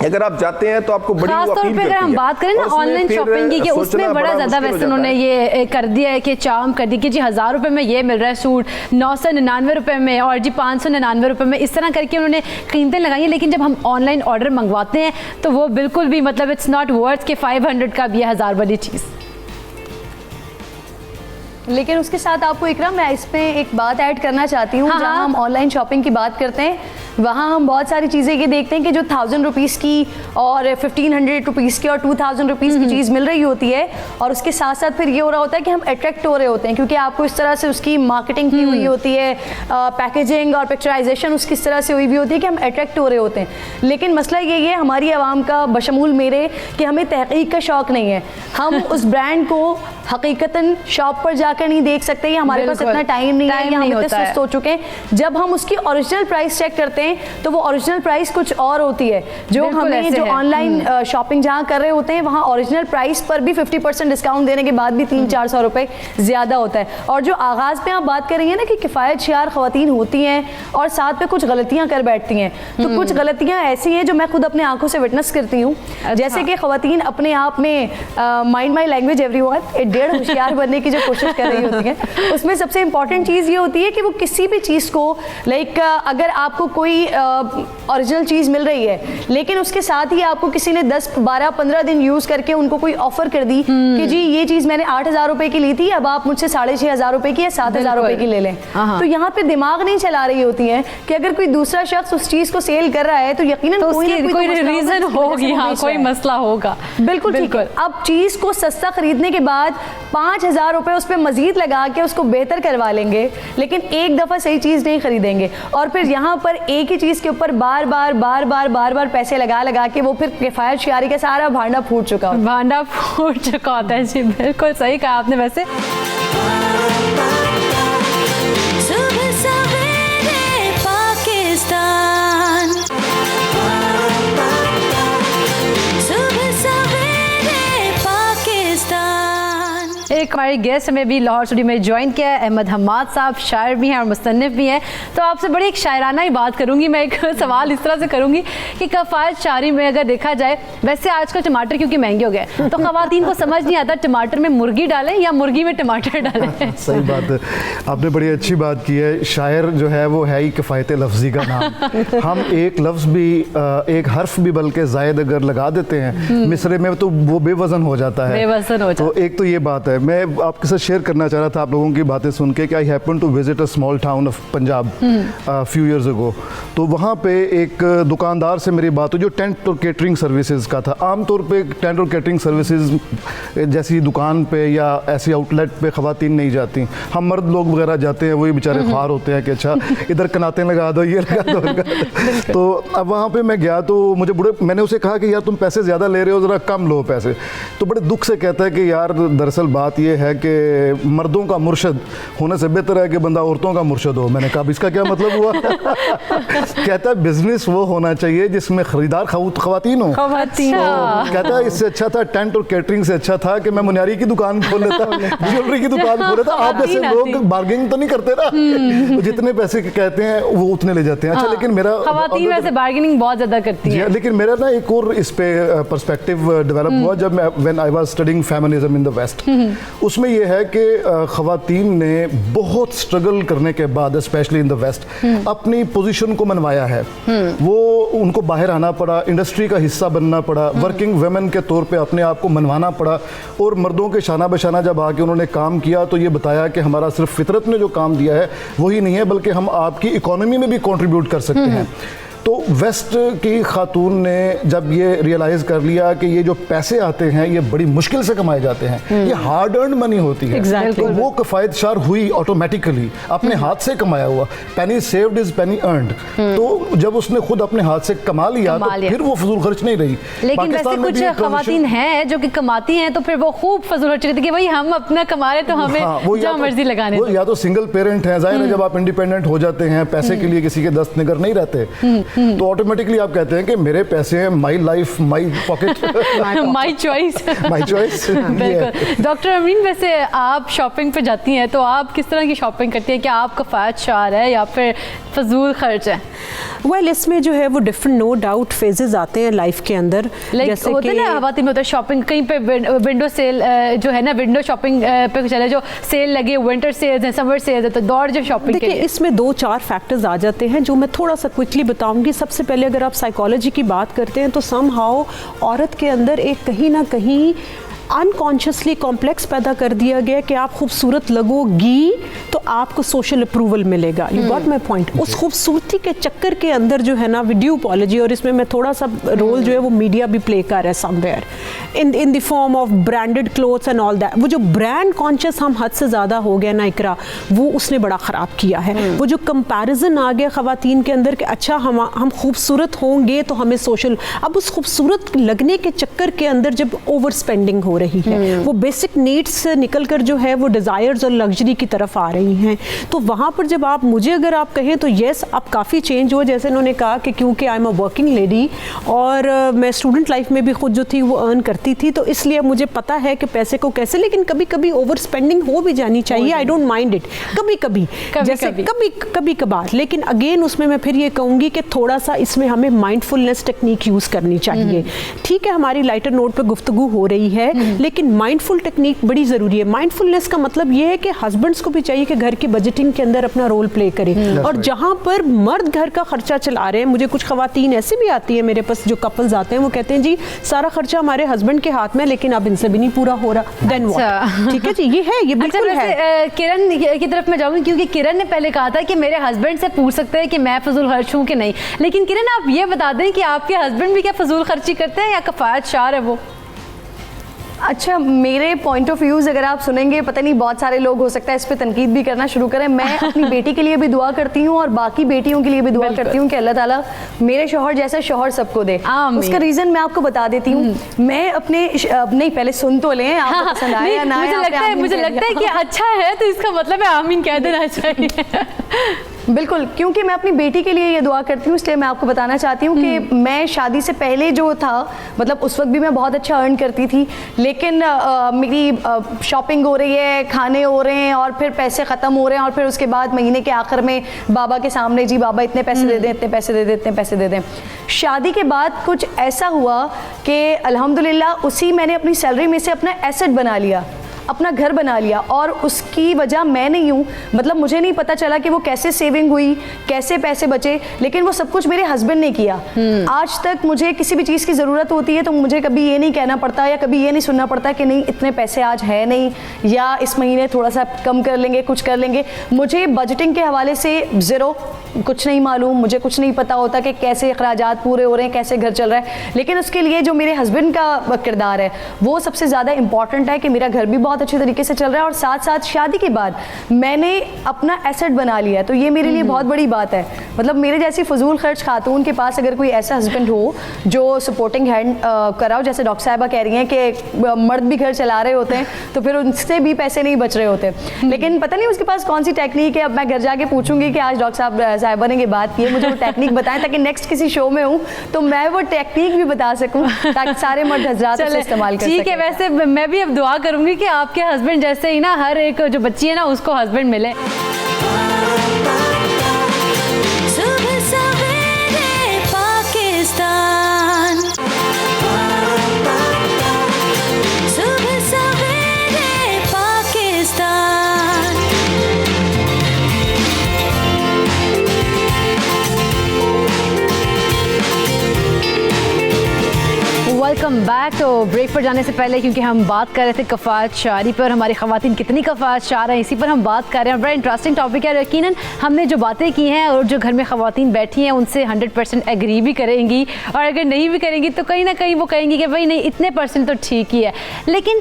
अगर आप जाते हैं तो आपको बड़ी खासतौर पे अगर हम बात करें ना ऑनलाइन शॉपिंग की, कि उसमें बड़ा ज़्यादा वैसे उन्होंने ये कर दिया है कि चार्म कर दी कि जी 1000 रुपये में ये मिल रहा है सूट, 999 रुपये में, और जी 599 रुपये में, इस तरह करके उन्होंने कीमतें लगाई हैं। लेकिन जब हम ऑनलाइन ऑर्डर मंगवाते हैं तो वो बिल्कुल भी मतलब इट्स नॉट वर्थ के 500 का भी है 1000 वाली चीज़। लेकिन उसके साथ आपको इकराम, मैं इसमें एक बात ऐड करना चाहती हूँ। जहाँ हम ऑनलाइन शॉपिंग की बात करते हैं वहाँ हम बहुत सारी चीज़ें ये देखते हैं कि जो 1000 रुपीज़ की और 1500 रुपीज़ की और 2000 रुपीज़ की चीज़ मिल रही होती है, और उसके साथ साथ फिर ये हो रहा होता है कि हम अट्रैक्ट हो रहे होते हैं क्योंकि आपको इस तरह से उसकी मार्केटिंग की हुई होती है, पैकेजिंग और पिक्चराइजेशन उसकी इस तरह से हुई भी होती है कि हम अट्रैक्ट हो रहे होते हैं। लेकिन मसला ये है हमारी आवाम का बशमूल मेरे कि हमें तहकीक का शौक़ नहीं है। हम उस ब्रांड को हकीकतन शॉप पर जाकर नहीं देख सकते, या हमारे पास इतना टाइम नहीं है, या हम इतने सुस्त हो चुके हैं। जब हम उसकी ओरिजिनल प्राइस चेक करते हैं तो वो ओरिजिनल प्राइस कुछ और होती है। जो हमें जो ऑनलाइन शॉपिंग जहाँ कर रहे होते हैं वहाँ ओरिजिनल प्राइस पर भी 50% डिस्काउंट देने के बाद भी 300-400 रुपए ज़्यादा होता है। और जो आगाज़ में आप बात कर रही हैं ना कि किफ़ायत शार ख़वातीन होती हैं और साथ में कुछ गलतियाँ कर बैठती हैं, तो कुछ गलतियाँ ऐसी हैं जो मैं खुद अपने आंखों से विटनेस करती हूँ। जैसे कि ख़वातीन अपने आप में माइंड माई लैंग्वेज एवरीवन डेढ़ होशियार बनने की जो कोशिश कर रही होती हैं, उसमें सबसे इंपॉर्टेंट चीज़ ये होती है कि वो किसी भी चीज़ को लाइक अगर आपको कोई ओरिजिनल चीज़ मिल रही है लेकिन उसके साथ ही आपको किसी ने 10, 12, 15 दिन यूज़ करके उनको कोई ऑफर कर दी कि जी ये चीज़ मैंने 8000 रुपए की ली थी, अब आप मुझसे 6500 रुपए की या 7000 रुपए की ले लें। तो यहाँ पे दिमाग नहीं चला रही होती है कि अगर कोई दूसरा शख्स उस चीज़ को सेल कर रहा है तो यकीनन तो कोई रीजन होगी, हाँ कोई मसला होगा। बिल्कुल ठीक है। अब चीज़ को सस्ता खरीदने के बाद 5000 रुपए उस पर मजीद लगा के उसको बेहतर करवा लेंगे, लेकिन एक दफ़ा सही चीज़ नहीं खरीदेंगे और फिर यहाँ पर एक ही चीज़ के ऊपर बार बार पैसे लगा के वो फिर किफ़ायत शारी का सारा भांडा फूट चुका होता है। जी बिल्कुल सही कहा आपने। वैसे एक हमारे गेस्ट हमें भी लाहौर स्टूडियो में ज्वाइन किया है, अहमद हम्माद साहब, शायर भी हैं और मुस्तन्निफ भी हैं। तो आपसे बड़ी एक शायराना ही बात करूंगी मैं, एक सवाल इस तरह से करूंगी कि किफ़ायत शारी में अगर देखा जाए, वैसे आजकल टमाटर क्योंकि महंगे हो गए तो ख़वातीन को समझ नहीं आता टमाटर में मुर्गी डालें या मुर्गी में टमाटर डालें। सही बात है, आपने बड़ी अच्छी बात की है। शायर जो है वो है ही किफ़ायत लफ्ज़ी का नाम। हम एक लफ्ज़ भी, एक हर्फ भी बल्कि ज़ायद अगर लगा देते हैं मिसरे में तो वो बेवज़न हो जाता है। तो एक तो ये बात है। मैं आपके साथ शेयर करना चाह रहा था आप लोगों की बातें सुन के कि I happen to visit a small town of Punjab few years ago. तो वहाँ पे एक दुकानदार से मेरी बात हुई जो टेंट और केटरिंग सर्विसेज का था। आमतौर पे टेंट और केटरिंग सर्विसेज जैसी दुकान पे या ऐसी आउटलेट पे ख़वातीन नहीं जाती, हम मर्द लोग वगैरह जाते हैं, वही बेचारे ख्वार होते हैं कि अच्छा इधर कनाते लगा दो, ये लगा दो। तो अब वहाँ पे मैं गया तो मुझे मैंने उसे कहा कि यार तुम पैसे ज़्यादा ले रहे हो, ज़रा कम लो पैसे। तो बड़े दुख से कहता है कि यार दरअसल बात ये है कि मर्दों का मुर्शद होने से बेहतर है कि बंदा औरतों का मुर्शद हो। मैंने कहा इसका क्या मतलब हुआ? कहता है बिजनेस वो होना चाहिए जिसमें खरीदार ख़वातीन हो। कहता है इससे अच्छा था, टेंट और केटरिंग से अच्छा था कि मैं मुनियारी की दुकान खोल लेता, ज्वेलरी की दुकान खोल लेता। आप जैसे लोग बार्गेनिंग तो नहीं करते ना, जितने पैसे कहते हैं वो उतने ले जाते हैं। अच्छा, लेकिन मेरा ख़वातीन वैसे बार्गेनिंग बहुत ज़्यादा करती है। लेकिन मेरा ना एक और इस पे पर्सपेक्टिव डेवलप हुआ जब मैं when I was studying feminism in the west. उसमें यह है कि ख़वातीन ने बहुत स्ट्रगल करने के बाद स्पेशली इन द वेस्ट अपनी पोजीशन को मनवाया है। वो उनको बाहर आना पड़ा, इंडस्ट्री का हिस्सा बनना पड़ा, वर्किंग वुमेन के तौर पे अपने आप को मनवाना पड़ा। और मर्दों के शाना बशाना जब आके उन्होंने काम किया तो ये बताया कि हमारा सिर्फ फितरत ने जो काम दिया है वही नहीं है, बल्कि हम आपकी इकोनॉमी में भी कंट्रीब्यूट कर सकते हैं। तो वेस्ट की खातून ने जब ये रियलाइज़ कर लिया कि ये जो पैसे आते हैं ये बड़ी मुश्किल से कमाए जाते हैं, ये हार्ड अर्न मनी होती है, तो वो किफ़ायत शार हुई ऑटोमेटिकली, अपने हाथ से कमाया हुआ। पेनी सेव्ड इज पेनी अर्नड। तो जब उसने खुद अपने हाथ से कमा लिया तो फिर वो फजूल खर्च नहीं रही। लेकिन वैसे कुछ ख़वातीन हैं जो कि कमाती हैं तो फिर वो खूब फजूल खर्च करती है कि भाई हम अपना कमा रहे तो हमें जो मर्जी लगाने। वो या तो सिंगल पेरेंट है, जाहिर है जब आप इंडिपेंडेंट हो जाते हैं पैसे के लिए किसी के दस्त निगर नहीं रहते, तो ऑटोमेटिकली आप कहते हैं कि मेरे पैसे हैं, my life my pocket, my choice, my choice. बिल्कुल। डॉक्टर अमीन, वैसे आप शॉपिंग पे जाती हैं तो आप किस तरह की शॉपिंग करती हैं? क्या आप किफ़ायत शार है या फिर फजूल खर्च है? वेल इसमें जो है वो डिफरेंट नो डाउट फेजेस आते हैं लाइफ के अंदर। जैसे होते ना ख़वातीन में होता है शॉपिंग, कहीं पे विंडो सेल जो है ना, विंडो शॉपिंग पे चले जो सेल लगे, विंटर सेल्स हैं, समर सेल्स है, तो दौड़ जो शॉपिंग के लिए। इसमें 2-4 फैक्टर्स आ जाते हैं जो मैं थोड़ा सा क्विकली बताऊंगी। सबसे पहले अगर आप साइकोलॉजी की बात करते हैं तो समहाउ औरत के अंदर एक कहीं ना कहीं अनकॉन्शियसली कॉम्प्लेक्स पैदा कर दिया गया कि आप खूबसूरत लगोगी तो आपको सोशल अप्रूवल मिलेगा। You got my point. उस खूबसूरती के चक्कर के अंदर जो है ना वीडियो पॉलिजी, और इसमें मैं थोड़ा सा रोल जो है वो मीडिया भी प्ले कर रहा है somewhere in the form of branded clothes and all that. वो जो ब्रांड कॉन्शियस हम हद से ज़्यादा हो गया ना इकरा, वो उसने बड़ा ख़राब किया है। वो जो कंपैरिजन आ गया ख़वातीन के अंदर कि अच्छा हम खूबसूरत होंगे तो हमें सोशल, अब उस खूबसूरत लगने के चक्कर के अंदर जब ओवर स्पेंडिंग हो रही है, वो बेसिक नीड्स से निकल कर जो है वो डिज़ायर्स और लग्जरी की तरफ आ रही हैं, तो वहाँ पर जब आप मुझे अगर आप कहें तो येस अब काफ़ी चेंज हुआ। जैसे उन्होंने कहा कि क्योंकि I am a working lady और मैं स्टूडेंट लाइफ में भी खुद जो थी वो अर्न करती थी, तो इसलिए मुझे पता है कि पैसे को कैसे, लेकिन कभी कभी ओवर स्पेंडिंग हो भी जानी चाहिए। आई डोंट माइंड इट कभी कभी, जैसे कभी कभार, लेकिन अगेन उसमें मैं फिर ये कहूँगी कि थोड़ा सा इसमें हमें माइंडफुलनेस टेक्निक यूज़ करनी चाहिए। ठीक है, हमारी लाइटर नोट पर गुफ्तगू हो रही है, लेकिन माइंडफुल टेक्निक बड़ी ज़रूरी है। माइंडफुलनेस का मतलब ये है कि हस्बैंड्स को भी चाहिए कि घर की बजटिंग के अंदर अपना रोल प्ले करें, और जहाँ पर मर्द घर का खर्चा चला रहे हैं, मुझे कुछ खवातीन ऐसी भी आती है मेरे पास जो कपल्स आते हैं, वो कहते हैं जी सारा खर्चा हमारे हस्बैंड के हाथ में, लेकिन अब इनसे भी नहीं पूरा हो रहा, देन व्हाट। ठीक है जी, ये है, ये बिल्कुल है। किरण की तरफ मैं जाऊंगी क्योंकि किरण ने पहले कहा था कि मेरे हस्बैंड से पूछ सकते हैं कि मैं फजूल खर्च हूँ कि नहीं, लेकिन किरण आप ये बता दें कि आपके हस्बैंड भी क्या फजूल खर्ची करते हैं या कफायत शार है वो? अच्छा, मेरे पॉइंट ऑफ व्यूज़ अगर आप सुनेंगे, पता नहीं बहुत सारे लोग हो सकता है इस पे तनकीद भी करना शुरू करें। मैं अपनी बेटी के लिए भी दुआ करती हूँ और बाकी बेटियों के लिए भी दुआ करती हूँ कि अल्लाह ताला मेरे शौहर जैसा शौहर सबको दे। उसका रीज़न मैं आपको बता देती हूँ। मैं अपने नहीं, पहले सुन तो लें, आपको पसंद आया या ना आया। मुझे लगता है कि अच्छा है तो इसका मतलब है आमीन कह देना चाहिए। बिल्कुल, क्योंकि मैं अपनी बेटी के लिए ये दुआ करती हूँ, इसलिए मैं आपको बताना चाहती हूँ कि मैं शादी से पहले जो था, मतलब उस वक्त भी मैं बहुत अच्छा अर्न करती थी, लेकिन मेरी शॉपिंग हो रही है, खाने हो रहे हैं और फिर पैसे ख़त्म हो रहे हैं, और फिर उसके बाद महीने के आखिर में बाबा के सामने, जी बाबा इतने पैसे दे दें, इतने पैसे दे दें, इतने पैसे दे दें। शादी के बाद कुछ ऐसा हुआ कि अल्हम्दुलिल्लाह उसी मैंने अपनी सैलरी में से अपना एसेट बना लिया, अपना घर बना लिया, और उसकी वजह मैं नहीं हूँ। मतलब मुझे नहीं पता चला कि वो कैसे सेविंग हुई, कैसे पैसे बचे, लेकिन वो सब कुछ मेरे हस्बैंड ने किया। आज तक मुझे किसी भी चीज़ की ज़रूरत होती है तो मुझे कभी ये नहीं कहना पड़ता या कभी ये नहीं सुनना पड़ता कि नहीं इतने पैसे आज है नहीं, या इस महीने थोड़ा सा कम कर लेंगे, कुछ कर लेंगे। मुझे बजटिंग के हवाले से ज़ीरो, कुछ नहीं मालूम, मुझे कुछ नहीं पता होता कि कैसे अखराजात पूरे हो रहे हैं, कैसे घर चल रहा है। लेकिन उसके लिए जो मेरे हस्बैंड का किरदार है वो सबसे ज़्यादा इंपॉर्टेंट है कि मेरा घर भी बहुत अच्छे तरीके से चल रहा है, और साथ साथ शादी के बाद मैंने अपना एसेट बना लिया है, तो ये मेरे लिए बहुत बड़ी बात है। मतलब मेरे जैसी फजूल खर्च खातून के पास अगर कोई ऐसा हस्बैंड हो जो सपोर्टिंग हैंड कराओ, जैसे डॉक्टर साहिबा कह रही हैं कि मर्द भी घर चला रहे होते हैं तो फिर उनसे भी पैसे नहीं बच रहे होते, लेकिन पता नहीं उसके पास कौन सी टेक्निक है। अब मैं घर जाके पूछूंगी कि आज डॉक्टर साहिबा ने ये बात की है, मुझे वो टेक्निक बताएं ताकि नेक्स्ट किसी शो में हूँ तो मैं वो टेक्निक भी बता सकूँ, ताकि सारे मर्द हजरात उसे इस्तेमाल कर सकें। ठीक है, वैसे मैं भी अब दुआ करूंगी कि आपके हस्बैंड जैसे ही ना हर एक जो बच्ची है ना उसको हस्बैंड मिले। सुबह सवेरे पाकिस्तान, सुबह सवेरे पाकिस्तान। Welcome back. तो ब्रेक पर जाने से पहले क्योंकि हम बात कर रहे थे कफायत शारी पर, हमारी ख़वातीन कितनी कफायत शार हैं इसी पर हम बात कर रहे हैं। बड़ा इंटरेस्टिंग टॉपिक है। यकीनन हमने जो बातें की हैं और जो घर में ख़वातीन बैठी हैं उनसे 100% एग्री भी करेंगी, और अगर नहीं भी करेंगी तो कहीं ना कहीं वो कहेंगी कि भाई नहीं इतने % तो ठीक ही है। लेकिन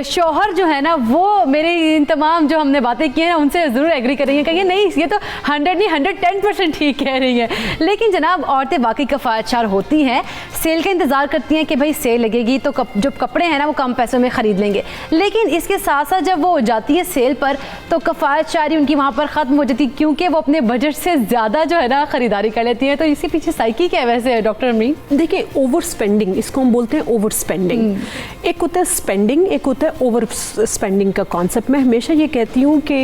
शौहर जो है ना वो मेरे इन तमाम जो हमने बातें की हैं ना उनसे ज़रूर एग्री करेंगे, कहेंगे नहीं ये तो 100 नहीं 110% ठीक कह रही हैं। लेकिन जनाब औरतें वाकई कफायत शार होती हैं, सेल का इंतज़ार करती हैं कि भाई सेल लगेगी तो जो कपड़े हैं ना वो कम पैसों में ख़रीद लेंगे, लेकिन इसके साथ साथ जब वो जाती है सेल पर तो कफ़ायत शारी उनकी वहाँ पर ख़त्म हो जाती, क्योंकि वो अपने बजट से ज़्यादा जो है ना ख़रीदारी कर लेती हैं। तो इसी पीछे साइकी क्या है वैसे डॉक्टर अमीन? देखिए, ओवर स्पेंडिंग, इसको हम बोलते हैं ओवर स्पेंडिंग। एक होता है स्पेंडिंग, एक होता है ओवर स्पेंडिंग का कॉन्सेप्ट। मैं हमेशा ये कहती हूँ कि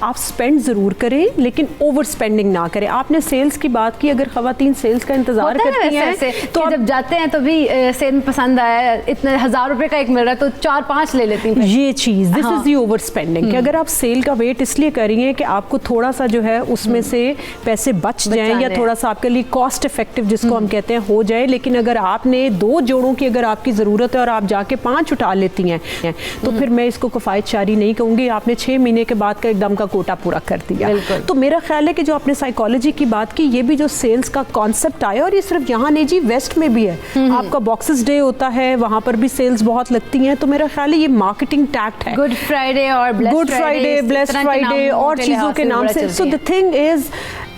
आप स्पेंड ज़रूर करें लेकिन ओवर स्पेंडिंग ना करें। आपने सेल्स की बात की, अगर ख़वातीन सेल्स का इंतज़ार करती हैं तो जब जाते हैं तो भी सेल में पसंद आया, इतने 1000 रुपए का एक मिल रहा है तो 4-5 ले लेती हूँ। ये चीज़ this is the over spending कि अगर आप सेल का वेट इसलिए करिए कि आपको थोड़ा सा जो है उसमें से पैसे बच जाएं या थोड़ा सा आपके लिए कॉस्ट इफेक्टिव जिसको हम कहते हैं हो जाए। लेकिन अगर आपने 2 जोड़ों की अगर आपकी ज़रूरत है और आप जाके 5 उठा लेती हैं तो फिर मैं इसको किफ़ायत शारी नहीं कहूँगी। आपने 6 महीने के बाद का एकदम का कोटा पूरा कर दिया। तो मेरा ख्याल है कि जो आपने साइकोलॉजी की बात की, ये भी जो सेल्स का कॉन्सेप्ट आया, और ये सिर्फ यहाँ नहीं जी, वेस्ट में भी है। आपका बॉक्सेस डे होता है, वहाँ पर भी सेल्स बहुत लगती हैं। तो मेरा ख्याल है ये मार्केटिंग टैक्ट है। गुड फ्राइडे और गुड फ्राइडे, ब्लेस्ड फ्राइडे और चीज़ों के नाम से। सो द थिंग इज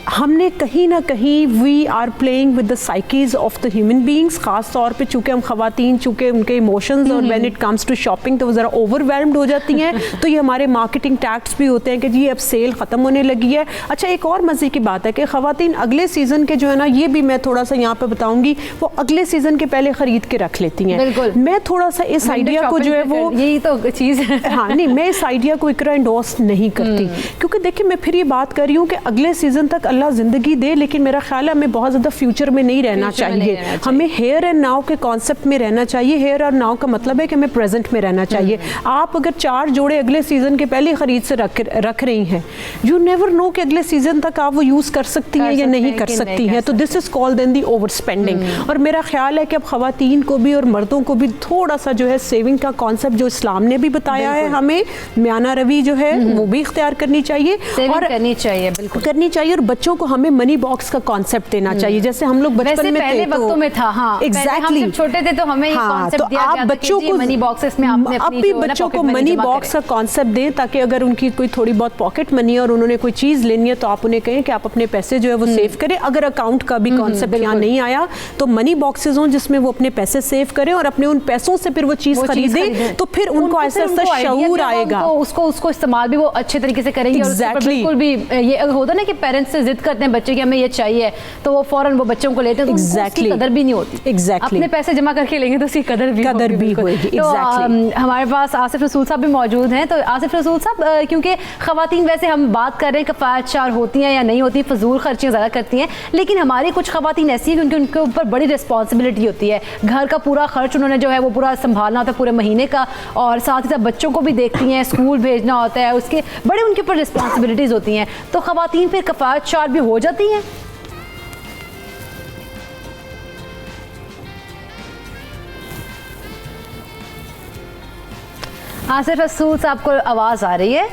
हमने कहीं ना कहीं we are playing with the साइकीज ऑफ द ह्यूमन बीइंग्स, खास तौर पे चूंकि हम खवातीन, चूंकि उनके इमोशंस और when it comes to shopping तो वो ज़रा ओवरवेल्म्ड हो जाती हैं। तो ये हमारे मार्केटिंग टैक्ट्स भी होते हैं कि जी अब सेल ख़त्म होने लगी है। अच्छा, एक और मज़े की बात है कि खवातीन अगले सीज़न के जो है ना, ये भी मैं थोड़ा सा यहाँ पे बताऊँगी, वो अगले सीज़न के पहले ख़रीद के रख लेती हैं। बिल्कुल, मैं थोड़ा सा इस आइडिया को जो है वो, यही तो चीज़ है। हाँ नहीं, मैं इस आइडिया को इकरा इंडोर्स नहीं करती, क्योंकि देखिए मैं फिर ये बात कर रही हूँ कि अगले सीज़न तक अल्लाह ज़िंदगी दे, लेकिन मेरा ख्याल है हमें बहुत ज़्यादा फ्यूचर में नहीं रहना चाहिए। हमें हेयर एंड नाउ के कॉन्सेप्ट में रहना चाहिए। हेयर और नाउ का मतलब है कि हमें प्रेजेंट में रहना चाहिए। आप अगर 4 जोड़े अगले सीजन के पहले खरीद से रख रही हैं, यू नेवर नो कि अगले सीजन तक आप वो यूज़ कर सकती हैं या नहीं कर सकती हैं। तो this is called then the over spending. और मेरा ख्याल है कि अब खवातीन को भी और मर्दों को भी थोड़ा सा जो है सेविंग का कॉन्सेप्ट जो इस्लाम ने भी बताया है, हमें म्याना रवि जो है वो भी इख्तियार करनी चाहिए और करनी चाहिए, बिल्कुल करनी चाहिए। और बच्चों को हमें मनी बॉक्स का कॉन्सेप्ट देना चाहिए, जैसे हम लोग बचपन में पहले वक्तों में था। हाँ, एग्जैक्टली, हम छोटे थे तो हमें ये कॉन्सेप्ट दिया आप गया था बच्चों कि मनी बॉक्सेस में आपने अपनी भी बच्चों को मनी बॉक्स का कॉन्सेप्ट दें, ताकि अगर उनकी कोई थोड़ी बहुत पॉकेट मनी है और उन्होंने कोई चीज़ लेनी है तो आप उन्हें कहें कि आप अपने पैसे जो है वो सेव करें। अगर अकाउंट का भी कॉन्सेप्ट यहाँ नहीं आया तो मनी बॉक्सेस हों जिसमें वो अपने पैसे सेव करें और अपने उन पैसों से फिर वो चीज़ खरीदें, तो फिर उनको ऐसा शऊर आएगा, उसको इस्तेमाल भी वो अच्छे तरीके से करेंगे। बिल्कुल भी ये होता ना कि पेरेंट्स से जिद करते हैं बच्चे की हमें ये चाहिए, तो वो फौरन वो बच्चों को लेते हैं, तो उसकी कदर भी नहीं होती। अपने पैसे जमा करके लेंगे तो उसकी कदर भी होगी। तो हमारे पास आसिफ रसूल साहब भी मौजूद हैं। तो आसिफ रसूल साहब, क्योंकि खवातीन वैसे हम बात कर रहे हैं किफ़ायत शार होती हैं या नहीं होती, फजूल खर्चियाँ ज़्यादा करती हैं, लेकिन हमारी कुछ खवातीन ऐसी हैं क्योंकि उनके ऊपर बड़ी रिस्पॉन्सिबिलिटी होती है। घर का पूरा खर्च उन्होंने जो है वो पूरा संभालना होता है पूरे महीने का, और साथ ही साथ बच्चों को भी देखती हैं, स्कूल भेजना होता है, उसके बड़े उनके ऊपर रिस्पॉन्सिबिलिटीज़ होती हैं। तो खवातीन फिर किफ़ायत शार भी हो जाती हैं। आसिफ रसूल साहब को आवाज़ आ रही है?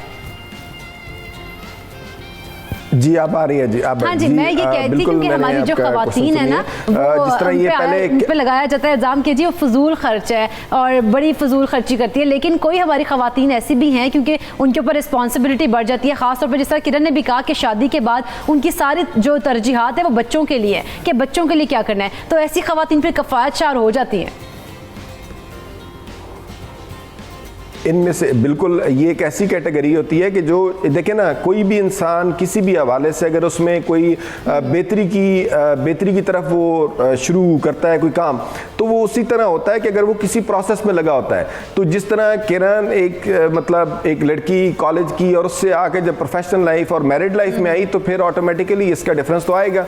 जी आप आ रही है जी, आप हाँ जी, मैं ये कहती थी क्योंकि हमारी जो खवातीन है ना, जिस तरह ये पहले पे लगाया जाता है इल्ज़ाम कि जी वो फजूल खर्च है और बड़ी फजूल खर्ची करती है, लेकिन कोई हमारी खवातीन ऐसी भी हैं क्योंकि उनके ऊपर रिस्पॉन्सिबिलिटी बढ़ जाती है, खासतौर पर जिस तरह किरण ने भी कहा कि शादी के बाद उनकी सारी जो तरजीहात है वो बच्चों के लिए है कि बच्चों के लिए क्या करना है, तो ऐसी खवातीन फिर किफ़ायत शार हो जाती हैं। इनमें से बिल्कुल ये एक ऐसी कैटेगरी होती है कि जो देखें ना, कोई भी इंसान किसी भी हवाले से अगर उसमें कोई बेहतरी की तरफ वो शुरू करता है कोई काम, तो वो उसी तरह होता है कि अगर वो किसी प्रोसेस में लगा होता है। तो जिस तरह किरण एक लड़की कॉलेज की और उससे आके जब प्रोफेशनल लाइफ और मैरिड लाइफ में आई तो फिर ऑटोमेटिकली इसका डिफरेंस तो आएगा।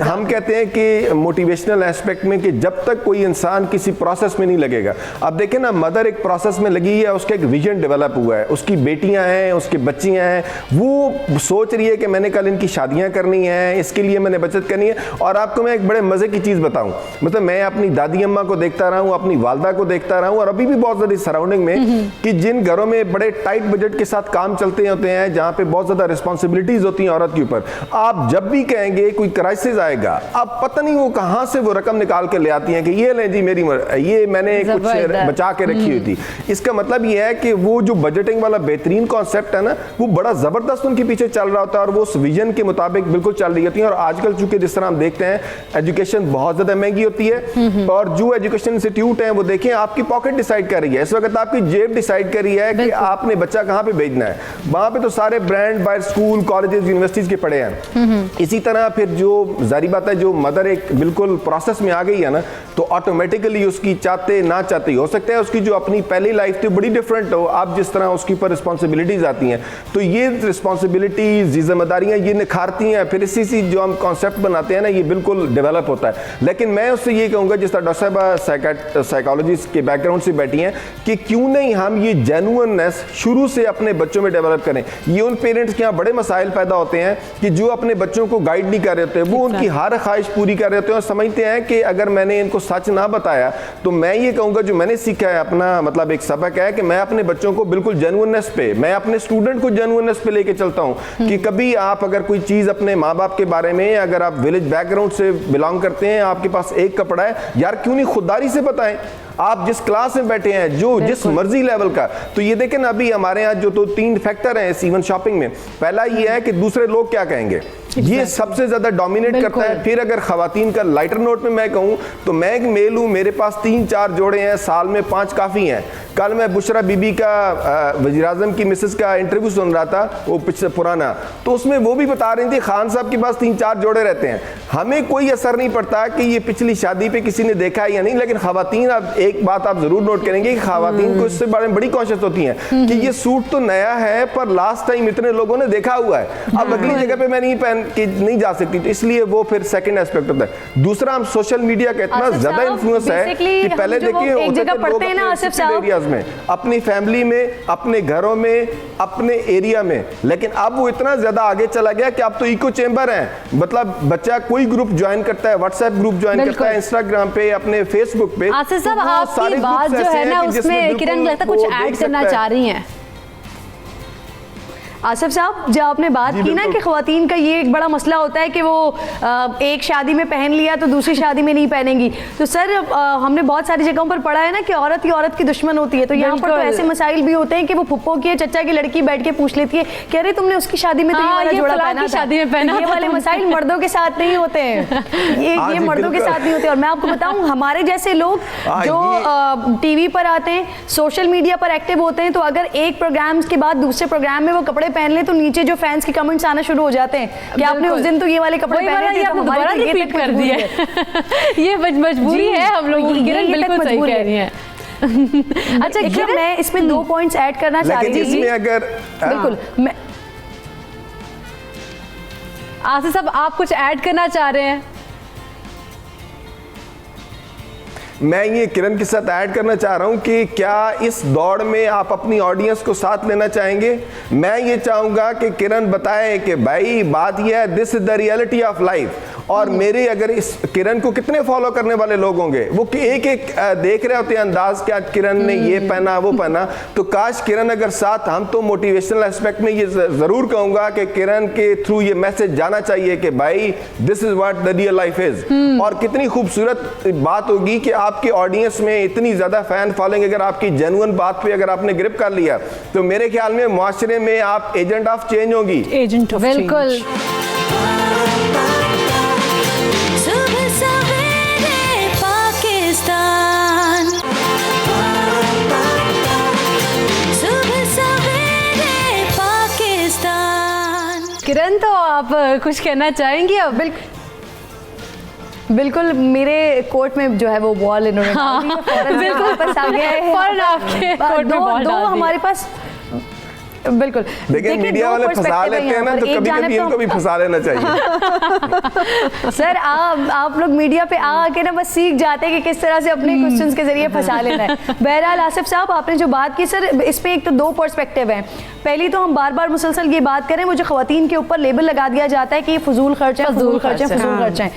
हम कहते हैं कि मोटिवेशनल एस्पेक्ट में कि जब तक कोई इंसान किसी प्रोसेस में नहीं लगेगा, अब देखें ना, मदर एक प्रोसेस में लगी है, उसका विजन डेवलप हुआ है, उसकी बेटियां हैं, उसकी बच्चियां हैं, वो सोच रही है कि मैंने कल इनकी शादियां करनी है, इसके लिए मैंने बचत करनी है। और आपको मैं एक बड़े मजे की चीज बताऊं, मतलब मैं अपनी दादी अम्मा को देखता रहा हूं, अपनी वालदा को देखता रहा हूं, और अभी भी बहुत ज्यादा सराउंडिंग में कि जिन घरों में बड़े टाइट बजट के साथ काम चलते होते हैं, जहां पे बहुत ज्यादा रिस्पॉन्सिबिलिटीज होती हैं औरत के ऊपर, आप जब भी कहेंगे कोई क्राइसिस आएगा, आप पता नहीं वो कहां से वो रकम निकाल के ले आती हैं कि ये लें जी मेरी ये मैंने कुछ बचा के रखी हुई थी। इसका मतलब ये है कि वो जो बजटिंग वाला बेहतरीन कॉन्सेप्ट है ना, वो बड़ा जबरदस्त उनके पीछे चल रहा होता है और वो उस विजन के मुताबिक बिल्कुल चल रही होती है। और आजकल चूंकि जिस तरह हम देखते हैं एजुकेशन बहुत ज्यादा महंगी होती है, और जो एजुकेशन इंस्टीट्यूट है वो देखें आपकी पॉकेट डिसाइड कर रही है, इस वक्त आपकी जेब डिसाइड कर रही है कि आपने बच्चा कहां पे भेजना है। वहां पे तो सारे ब्रांड बाहर स्कूल कॉलेजेस यूनिवर्सिटीज के पड़े हैं। इसी तरह फिर जो जारी बात है, जो मदर एक बिल्कुल प्रोसेस में आ गई है ना, तो ऑटोमेटिकली उसकी चाहते ना चाहते हो सकता है उसकी जो अपनी पहली लाइफ थी बड़ी डिफरेंट स्टूडेंट हो, आप जिस तरह उसके ऊपर रिस्पॉन्सिबिलिटीज़ आती हैं, तो ये रिस्पॉन्सिबिलिटीज़, जिम्मेदारियाँ ये निखारती हैं, फिर इसी जो हम कॉन्सेप्ट बनाते हैं ना, ये बिल्कुल डेवलप होता है। लेकिन मैं उससे ये कहूँगा, जिस तरह डॉक्टर साहब साइकोलॉजिस्ट के बैकग्राउंड से बैठी हैं, कि क्यों नहीं हम ये जेन्युइननेस शुरू से अपने बच्चों में डेवलप करें। ये उन पेरेंट्स के यहाँ बड़े मसाइल पैदा होते हैं कि जो अपने बच्चों को गाइड नहीं कर रहे होते, वो उनकी हर ख्वाहिश पूरी कर रहे होते हैं और समझते हैं कि अगर मैंने इनको सच ना बताया तो मैं ये कहूँगा, जो मैंने सीखा है अपना मतलब एक सबक है कि मैं अपने बच्चों को बिल्कुल जेन्युइननेस पे, मैं अपने स्टूडेंट को जेन्युइननेस पे लेके चलता हूँ कि कभी आप अगर कोई चीज़ अपने माँ बाप के बारे में, अगर आप विलेज बैकग्राउंड से बिलोंग करते हैं, आपके पास एक कपड़ा है यार, क्यों नहीं खुददारी से बताएं। आप जिस क्लास में बैठे हैं, जो जिस मर्जी लेवल का, तो ये देखें ना, अभी हमारे यहाँ जो तो 3 फैक्टर हैं इस इवन शॉपिंग में। पहला ये है कि दूसरे लोग क्या कहेंगे, ये सबसे ज्यादा डोमिनेट करता है। फिर अगर खवातीन का लाइटर नोट में मैं कहूँ तो मैं एक मेल हूँ, मेरे पास 3-4 जोड़े हैं, साल में 5 काफ़ी हैं। कल मैं बुशरा बीबी का वज़ीर आज़म की मिसेस का इंटरव्यू सुन रहा था, वो पिछले पुराना, तो उसमें वो भी बता रही थी खान साहब के पास 3-4 जोड़े रहते हैं। हमें कोई असर नहीं पड़ता कि ये पिछली शादी पे किसी ने देखा है या नहीं, लेकिन खवातीन, अब एक बात आप जरूर नोट करेंगे कि खवातीन को इससे बारे में बड़ी कॉन्शियस होती हैं कि ये सूट तो नया है पर लास्ट टाइम इतने लोगों ने देखा हुआ है, अब अगली जगह पे मैं नहीं पहन के नहीं जा सकती, तो इसलिए वो फिर सेकंड एस्पेक्ट होता है। दूसरा, हम सोशल मीडिया का इतना ज्यादा इन्फ्लुएंस है कि पहले देखिए एक जगह पढ़ते हैं ना आसिफ साहब, एरियाज में, अपनी फैमिली में, अपने घरों में, अपने एरिया में, लेकिन अब वो इतना ज्यादा आगे चला गया कि अब तो इको चेंबर है। मतलब बच्चा कोई ग्रुप ज्वाइन करता है, व्हाट्सएप ग्रुप ज्वाइन करता है, इंस्टाग्राम पे, अपने फेसबुक पे। आसिफ साहब, आपकी बात जो है ना, उसमें किरण लगता है कुछ ऐड करना चाह रही हैं। आसिफ साहब, जो आपने बात की ना कि ख्वातीन का ये एक बड़ा मसला होता है कि वो एक शादी में पहन लिया तो दूसरी शादी में नहीं पहनेंगी, तो सर हमने बहुत सारी जगहों पर पढ़ा है ना कि औरत ही औरत की दुश्मन होती है। तो यहाँ पर तो ऐसे मसाइल भी होते हैं कि वो फुप्पो की चचा की लड़की बैठ के पूछ लेती है, कह रहे तुमने उसकी शादी में तो ये वाला जोड़ा पहना था, शादी में पहना। ये वाले मसाइल मर्दों के साथ नहीं होते हैं, ये मर्दों के साथ नहीं होते। और मैं आपको बताऊँ, हमारे जैसे लोग जो टीवी पर आते हैं, सोशल मीडिया पर एक्टिव होते हैं, तो अगर एक प्रोग्राम के बाद दूसरे प्रोग्राम में वो कपड़े पहन ले तो नीचे जो फैंस के कमेंट्स आना शुरू हो जाते हैं कि आपने उस दिन तो ये वाले कपड़े पहने थे, तो हमारे लिए रिपीट कर दिए। ये मजबूरी है हम लोगों की, बिल्कुल सही कह रही हैं। अच्छा, मैं इसमें 2 पॉइंट्स ऐड करना चाह रही थी। इसमें अगर बिल्कुल, मैं आसिफ साहब, आप कुछ ऐड करना चाह रहे हैं? मैं ये किरण के साथ ऐड करना चाह रहा हूं कि क्या इस दौड़ में आप अपनी ऑडियंस को साथ लेना चाहेंगे। मैं ये चाहूंगा कि किरण बताए कि भाई बात यह है, this is the reality of life. और मेरे अगर इस किरण को कितने फॉलो करने वाले लोग होंगे, वो एक एक देख रहे होते हैं अंदाज कि आज किरण ने ये पहना वो पहना, तो काश किरण अगर साथ, हम तो मोटिवेशनल एस्पेक्ट में ये जरूर कहूंगा कि किरण के थ्रू ये मैसेज जाना चाहिए कि भाई this is what the real life is. और कितनी खूबसूरत बात होगी कि आपके ऑडियंस में इतनी ज्यादा फैन फॉलोइंग, अगर आपकी जेन्युइन बात पे अगर आपने ग्रिप कर लिया, तो मेरे ख्याल में मुआशरे में आप एजेंट ऑफ चेंज होगी। एजेंट ऑफ चेंज, बिल्कुल। किरण, तो आप कुछ कहना चाहेंगी? अब बिल्कुल, मेरे कोर्ट में जो है वो बॉल इन्होंने बिल्कुल वापस आ गया है। आपके कोर्ट में बॉल दो हमारे पास, बिल्कुल। देखिए मीडिया वाले फंसा लेते हैं ना, तो कभी-कभी इनको भी फंसा लेना चाहिए। सर, आप लोग मीडिया पे आके ना बस सीख जाते हैं कि किस तरह से अपने क्वेश्चंस के जरिए फंसा लेना है। बहरहाल आसिफ साहब, आपने जो बात की सर, इस पे एक तो 2 पर्सपेक्टिव हैं। पहली तो हम बार बार मुसलसल ये बात करें, वो जो खवातीन के ऊपर लेबल लगा दिया जाता है कि ये फजूल खर्च है, फजूल खर्च है, फजूल खर्च है।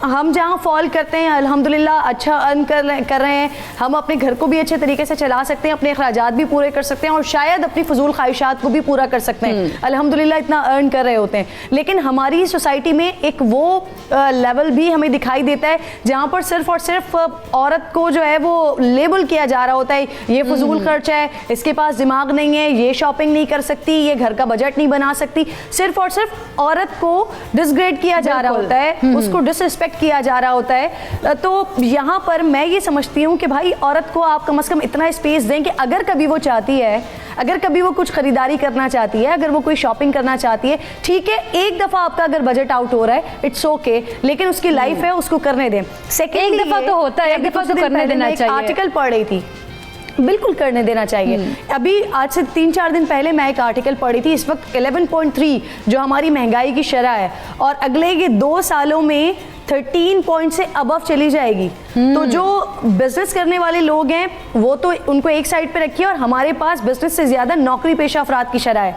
हम जहाँ फॉल करते हैं अल्हम्दुलिल्लाह अच्छा अर्न कर रहे हैं, हम अपने घर को भी अच्छे तरीके से चला सकते हैं, अपने अखराजात भी पूरे कर सकते हैं और शायद अपनी फजूल ख्वाहिशात को भी पूरा कर सकते हैं। अल्हम्दुलिल्लाह इतना अर्न कर रहे होते हैं। लेकिन हमारी सोसाइटी में एक वो लेवल भी हमें दिखाई देता है जहाँ पर सिर्फ और सिर्फ औरत को जो है वो लेबल किया जा रहा होता है, ये फजूल खर्च है, इसके पास दिमाग नहीं है, ये शॉपिंग नहीं कर सकती, ये घर का बजट नहीं बना सकती। सिर्फ और सिर्फ औरत को डिसग्रेड किया जा रहा होता है, उसको डिसरिस्पेक्ट किया जा रहा होता है। तो यहाँ पर मैं ये समझती हूँ कि भाई औरत को आप कम से कम इतना स्पेस दें कि अगर कभी वो चाहती है, अगर कभी वो कुछ खरीदारी करना चाहती है, अगर वो कोई शॉपिंग करना चाहती है, ठीक है, एक दफा आपका अगर बजट आउट हो रहा है, इट्स ओके, लेकिन उसकी लाइफ है, उसको करने दें। सेकंड, एक दफा तो होता है, एक दफा तो करने देना चाहिए। आर्टिकल पढ़ रही थी, बिल्कुल करने देना चाहिए। अभी आज से 3-4 दिन पहले मैं एक आर्टिकल पढ़ी थी, इस वक्त 11.3 जो हमारी महंगाई की शरह है और अगले ये 2 सालों में 13 पॉइंट से अबव चली जाएगी। तो जो बिजनेस करने वाले लोग हैं वो तो उनको एक साइड पे रखिए, और हमारे पास बिजनेस से ज़्यादा नौकरी पेशा अफराद की शरह है।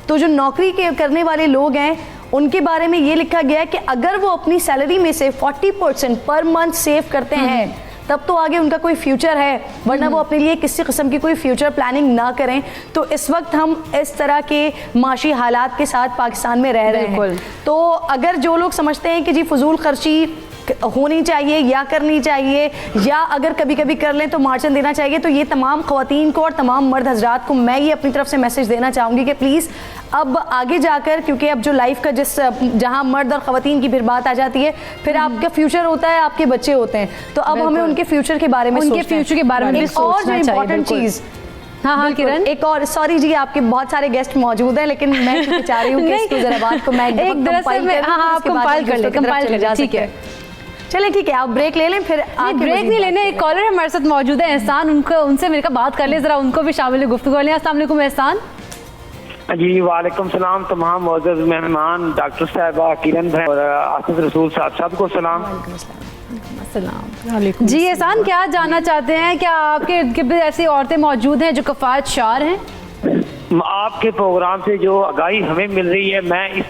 तो जो नौकरी के करने वाले लोग हैं उनके बारे में ये लिखा गया है कि अगर वो अपनी सैलरी में से 40% पर मंथ सेव करते हैं तब तो आगे उनका कोई फ्यूचर है, वरना वो अपने लिए किसी किस्म की कोई फ्यूचर प्लानिंग ना करें। तो इस वक्त हम इस तरह के माशी हालात के साथ पाकिस्तान में रह रहे हैं। तो अगर जो लोग समझते हैं कि जी फजूल खर्ची होनी चाहिए या करनी चाहिए, या अगर कभी कभी कर लें तो मार्जिन देना चाहिए, तो ये तमाम ख़वातीन को और तमाम मर्द हजरात को मैं ये अपनी तरफ से मैसेज देना चाहूँगी कि प्लीज़ अब आगे जाकर, क्योंकि अब जो लाइफ का जहाँ मर्द और ख़वातीन की फिर बात आ जाती है, फिर आपका फ्यूचर होता है, आपके बच्चे होते हैं, तो अब हमें उनके फ्यूचर के बारे में उनके फ्यूचर के बारे में और जो इम्पोर्टेंट चीज़, हाँ किरण, एक और, सॉरी जी आपके बहुत सारे गेस्ट मौजूद हैं लेकिन मैं चाह रही हूँ कि इसको जरा बात को मैं एक कंपाइल कर ले, ठीक है। चलें ठीक है, आप ब्रेक ले लें, फिर ब्रेक नहीं लेने, एक कॉलर हमारे साथ मौजूद है एहसान, उनसे मेरे का बात कर ले, जरा उनको भी शामिल गुफ्तगू कर लें। अस्सलाम वालेकुम एहसान। जी वालेकुम सलाम तमाम मुअज़्ज़ज़ मेहमान, डॉक्टर साहबा, किरण भाई और आसिफ रसूल साहब, सबको सलाम। जी एहसान, क्या जानना चाहते हैं, क्या आपके इर्द गिर्द ऐसी औरतें मौजूद हैं जो कफ़ायत शार हैं? आपके प्रोग्राम से जो आगाही हमें मिल रही है, मैं इस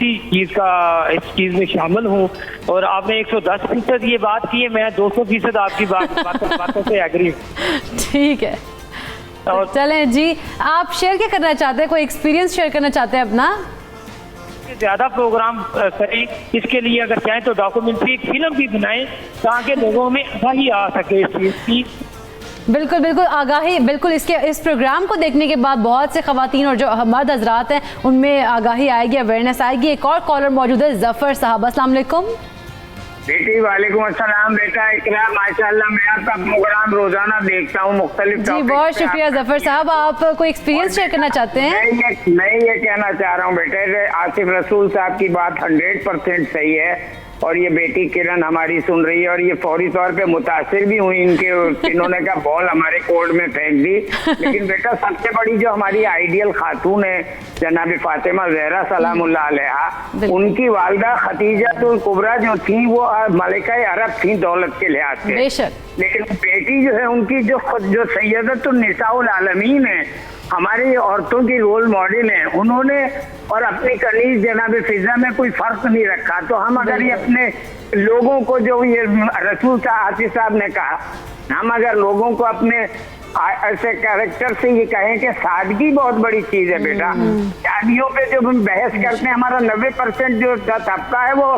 चीज़ में शामिल हूँ, और आपने 110% ये बात की है, मैं 200% आपकी बातों से एग्री हूँ। ठीक है, तो चलें जी, आप शेयर क्या करना चाहते हैं, कोई एक्सपीरियंस शेयर करना चाहते हैं अपना? ज़्यादा प्रोग्राम करें, इसके लिए अगर चाहें तो डॉक्यूमेंट्री एक फिल्म भी बनाएं ताकि लोगों में आगाही आ सके इस चीज़ की। बिल्कुल बिल्कुल आगाही, बिल्कुल इस प्रोग्राम को देखने के बाद बहुत से ख़वातीन और जो मर्द हजरात हैं उनमें आगाही आएगी, अवेयरनेस आएगी। एक और कॉलर मौजूद है, जफ़र साहब, अस्सलाम वालेकुम। बेटी वालेकुम अस्सलाम। बेटा इकरा, माशाल्लाह मैं आपका प्रोग्राम रोजाना देखता हूँ मुख्तलिफ। जी बहुत शुक्रिया जफ़र साहब, आप कोई एक्सपीरियंस शेयर करना चाहते हैं? मैं ये कहना चाह रहा हूँ बेटे, आसिफ रसूल साहब की बात 100% सही है, और ये बेटी किरण हमारी सुन रही है, और ये फौरी तौर पे मुतासिर भी हुई, इन्होंने का बॉल हमारे कोर्ट में फेंक दी। लेकिन बेटा सबसे बड़ी जो हमारी आइडियल खातून है जनाब फातिमा ज़हरा सलामुल्लाह अलैहा, उनकी वालदा खदीजतुल कुबरा जो थी वो मलिका अरब थी दौलत के लिहाज से, लेकिन बेटी जो है उनकी जो सैयदतुन निसाउल आलमीन है, हमारी औरतों की रोल मॉडल है, उन्होंने और अपनी कनीज जनाब फिजा में कोई फर्क नहीं रखा। तो हम अगर ये अपने लोगों को, जो ये रसूल आसिफ साहब ने कहा, हम अगर लोगों को अपने ऐसे कैरेक्टर से ये कहें कि सादगी बहुत बड़ी चीज है बेटा। शादियों पे जो हम बहस करते हैं, हमारा 90% जो तबका है वो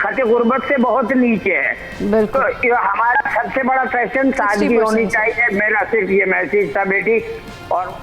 खते गुर्बत से बहुत नीचे है। तो हमारा सबसे बड़ा फैशन सादगी होनी चाहिए। मेरा सिर्फ ये मैसेज था बेटी। और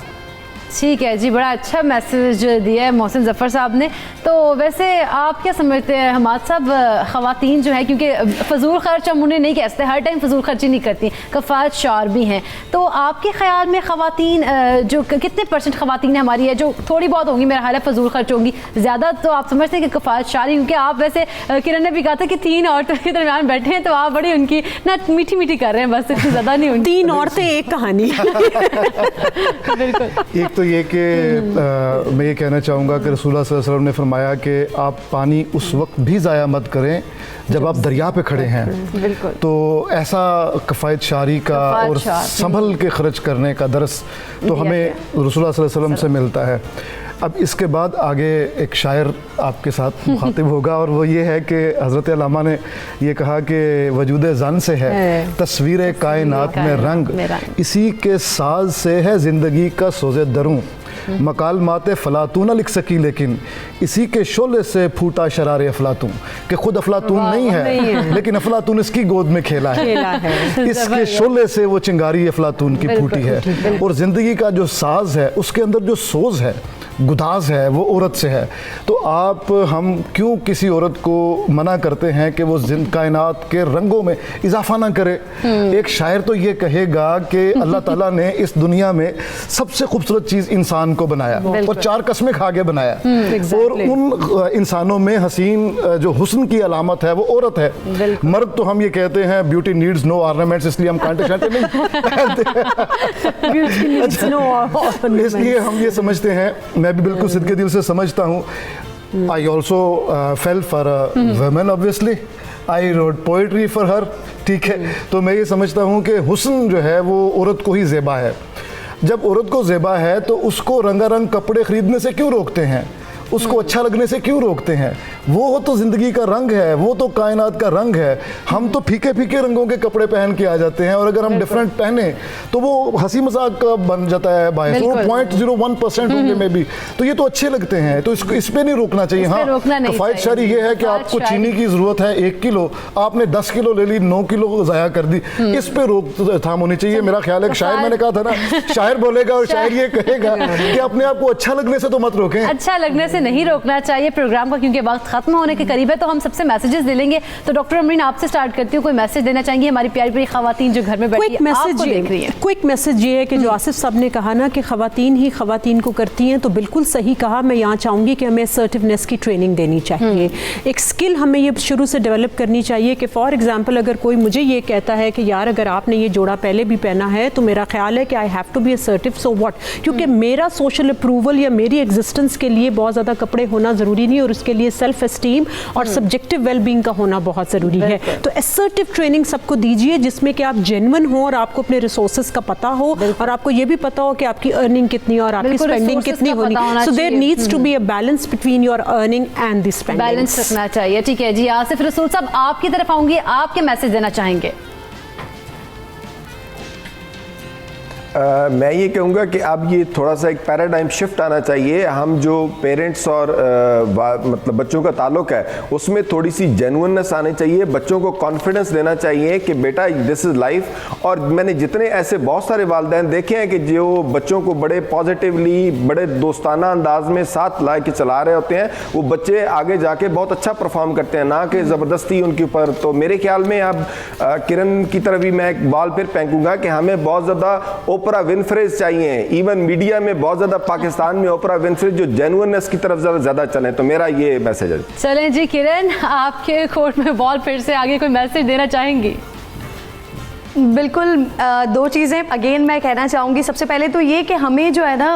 ठीक है जी, बड़ा अच्छा मैसेज दिया है मोहसिन जफ़र साहब ने। तो वैसे आप क्या समझते हैं हमाद साहब, ख़वातीन जो है, क्योंकि फ़जूल खर्च हम उन्हें नहीं कह सकते, हर टाइम फ़जूल खर्ची नहीं करती, कफ़ायत शार भी हैं, तो आपके ख़्याल में ख़वातीन जो कितने % ख़वातीन हमारी है जो थोड़ी बहुत होंगी, मेरा ख्याल है फ़जूल खर्च होंगी, ज़्यादा तो आप समझते हैं कि कफ़ायत शार ही? क्योंकि आप वैसे किरण ने भी कहा था कि 3 औरतों के दरमियान बैठे हैं, तो आप बड़ी उनकी ना मीठी मीठी कर रहे हैं, बस इतनी ज़्यादा नहीं होंगी। 3 औरतें एक कहानी। बिल्कुल। एक तो ये कि मैं ये कहना चाहूँगा कि रसूलुल्लाह सल्लल्लाहु अलैहि वसल्लम ने फरमाया कि आप पानी उस वक्त भी ज़ाया मत करें जब आप दरिया पे खड़े हैं। बिल्कुल। तो ऐसा कफ़ायत शारी का और संभल के खर्च करने का दर्स तो हमें रसूलुल्लाह सल्लल्लाहु अलैहि वसल्लम से मिलता है। अब इसके बाद आगे एक शायर आपके साथ मुखातिब होगा, और वो ये है कि हज़रत अल्लामा ने ये कहा कि वजूद ज़न से है तस्वीर कायनात में रंग, इसी के साज से है ज़िंदगी का सोज़े दरूं, मकाल माते फ़लातून न लिख सकी लेकिन इसी के शोले से फूटा शरारे अफलातून, कि खुद अफलातून नहीं है लेकिन अफलातून इसकी गोद में खेला है, इसके शोले से वो चिंगारी अफलातून की फूटी है। और ज़िंदगी का जो साज है उसके अंदर जो सोज है गुदाज है वो औरत से है। तो हम क्यों किसी औरत को मना करते हैं कि वो कायनात के रंगों में इजाफा ना करे। एक शायर तो ये कहेगा कि अल्लाह ताला ने इस दुनिया में सबसे खूबसूरत चीज़ इंसान को बनाया और 4 कस्में खा के बनाया, और उन इंसानों में हसीन जो हुस्न की अलामत है वो औरत है। मर्द तो हम ये कहते हैं ब्यूटी नीड्स नो ऑर्नामेंट्स, इसलिए हम कांटे शांटे नहीं पहनते, इसलिए हम ये समझते हैं, मैं भी बिल्कुल सिद्ध के दिल से समझता हूँ। I also fail for a woman, obviously I wrote poetry for her, ठीक है। तो मैं ये समझता हूँ कि हुस्न जो है वो औरत को ही ज़ेबा है। जब औरत को ज़ेबा है तो उसको रंगारंग कपड़े ख़रीदने से क्यों रोकते हैं, उसको अच्छा लगने से क्यों रोकते हैं? वो तो ज़िंदगी का रंग है, वो तो कायनात का रंग है। हम तो फीके फीके रंगों के कपड़े पहन के आ जाते हैं, और अगर हम डिफरेंट पहने तो वो हंसी मजाक का बन जाता है। बाय 0.01% होंगे में भी, तो ये तो अच्छे लगते हैं, तो इसको इस पे नहीं रोकना चाहिए। हाँ, कफ़ायत शारी ये है कि आपको चीनी की ज़रूरत है 1 किलो, आपने 10 किलो ले ली, 9 किलो ज़ाया कर दी, इस पे रोकथाम होनी चाहिए। मेरा ख्याल है कि शायर, मैंने कहा था ना, शायर बोलेगा और शायर ये कहेगा कि अपने आप को अच्छा लगने से तो मत रोकें, अच्छा लगने से नहीं रोकना चाहिए प्रोग्राम का, क्योंकि वक्त खत्म होने के करीब है। तो हम सबसे मैसेजेस ले लेंगे। तो डॉक्टर अमरीन, आपसे स्टार्ट करती हूँ। कोई मैसेज देना चाहेंगे हमारी प्यारी प्यारी खवातीन जो घर में बैठी हैं, आपको देख रही हैं? क्विक मैसेज ये है कि जो आसिफ साहब ने कहा ना कि खवातीन ही खवातीन को करती हैं, तो बिल्कुल सही कहा। मैं यहाँ चाहूँगी कि हमें असर्टिवनेस की ट्रेनिंग देनी चाहिए। एक स्किल हमें ये शुरू से डेवलप करनी चाहिए कि फॉर एग्जाम्पल अगर कोई मुझे ये कहता है कि यार अगर आपने ये जोड़ा पहले भी पहना है तो मेरा ख्याल है कि I have to be assertive, so what, क्योंकि मेरा सोशल अप्रूवल या मेरी एग्जिस्टेंस के लिए बहुत ज़्यादा कपड़े होना ज़रूरी नहीं, और उसके लिए सेल्फ एस्टीम और सब्जेक्टिव वेलबींग का होना बहुत ज़रूरी है। तो असर्टिव ट्रेनिंग सबको दीजिए, जिसमें कि आप जेन्युइन हो और आपको अपने रिसोर्सेज का पता हो, और आपको ये भी पता हो कि आपकी अर्निंग कितनी और आपकी स्पेंडिंग कितनी होनी। So there needs to be a balance between your earning and the spending. Balance रखना चाहिए, ठीक है जी। आसिफ रसूल साहब, आपकी तरफ आऊंगी, आपके मैसेज देना चाहेंगे? मैं ये कहूँगा कि अब ये थोड़ा सा एक पैराडाइम शिफ्ट आना चाहिए। हम जो पेरेंट्स और मतलब बच्चों का ताल्लुक है उसमें थोड़ी सी जेन्युइननेस आनी चाहिए। बच्चों को कॉन्फिडेंस देना चाहिए कि बेटा दिस इज़ लाइफ। और मैंने जितने ऐसे बहुत सारे वालिदैन देखे हैं कि जो बच्चों को बड़े पॉजिटिवली, बड़े दोस्ताना अंदाज में साथ ला के चला रहे होते हैं, वो बच्चे आगे जाके बहुत अच्छा परफॉर्म करते हैं, ना कि ज़बरदस्ती उनके ऊपर। तो मेरे ख्याल में अब किरण की तरफ भी मैं एक बाल फिर फेंकूंगा कि हमें बहुत ज़्यादा ओपरा विनफ्रेज चाहिए। इवन मीडिया में बहुत ज़्यादा पाकिस्तान में ओपरा विनफ्रेज जो जेन्युइननेस की तरफ ज़्यादा चले। तो मेरा ये मैसेज है। चलें जी किरण, आपके कोर्ट में बॉल फिर से आगे, कोई मैसेज देना चाहेंगी? बिल्कुल, 2 चीज़ें अगेन मैं कहना चाहूँगी। सबसे पहले तो ये कि हमें जो है ना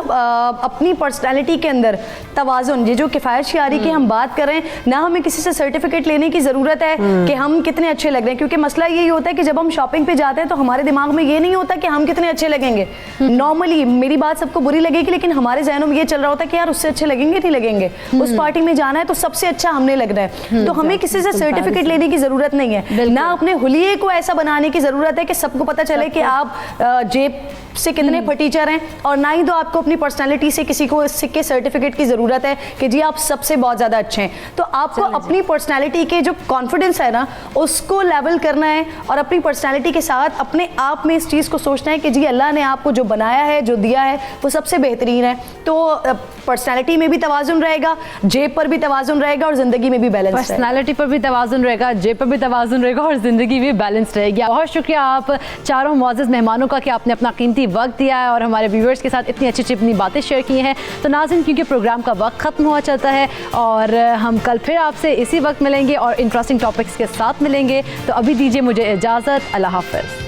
अपनी पर्सनालिटी के अंदर तवाज़ुन, ये जो किफ़ायत शियारी की हम बात कर रहे हैं ना, हमें किसी से सर्टिफिकेट लेने की ज़रूरत है कि हम कितने अच्छे लग रहे हैं। क्योंकि मसला यही होता है कि जब हम शॉपिंग पे जाते हैं तो हमारे दिमाग में ये नहीं होता कि हम कितने अच्छे लगेंगे। नॉर्मली मेरी बात सबको बुरी लगेगी, लेकिन हमारे जहनों में ये चल रहा होता है कि यार उससे अच्छे लगेंगे नहीं लगेंगे, उस पार्टी में जाना है तो सबसे अच्छा हमने लगना है। तो हमें किसी से सर्टिफिकेट लेने की ज़रूरत नहीं है, ना अपने हुलिये को ऐसा बनाने की ज़रूरत है कि सबको पता चले कि आप जेब से कितने फटीचर हैं, और ना ही तो आपको अपनी पर्सनालिटी से किसी को सिक्के सर्टिफिकेट की ज़रूरत है कि जी आप सबसे बहुत ज़्यादा अच्छे हैं। तो आपको अपनी पर्सनालिटी के जो कॉन्फिडेंस है ना उसको लेवल करना है, और अपनी पर्सनालिटी के साथ अपने आप में इस चीज़ को सोचना है कि जी अल्लाह ने आपको जो बनाया है, जो दिया है, वो सबसे बेहतरीन है। तो पर्सनालिटी में भी तवाज़ुन रहेगा, जेब पर भी तवाज़ुन रहेगा, और ज़िंदगी में भी बैलेंस। पर्सनालिटी पर भी तवाज़ुन रहेगा, जेब पर भी तवाज़ुन रहेगा, और ज़िंदगी भी बैलेंस रहेगी। बहुत शुक्रिया आप चारों मुअज़्ज़ज़ मेहमानों का कि आपने अपना कीमती वक्त दिया है और हमारे व्यूअर्स के साथ इतनी अच्छी अपनी बातें शेयर की हैं। तो नाज़रीन, क्योंकि प्रोग्राम का वक्त ख़त्म हुआ चलता है और हम कल फिर आपसे इसी वक्त मिलेंगे और इंटरेस्टिंग टॉपिक्स के साथ मिलेंगे। तो अभी दीजिए मुझे इजाज़त। अल्लाह हाफ़िज़।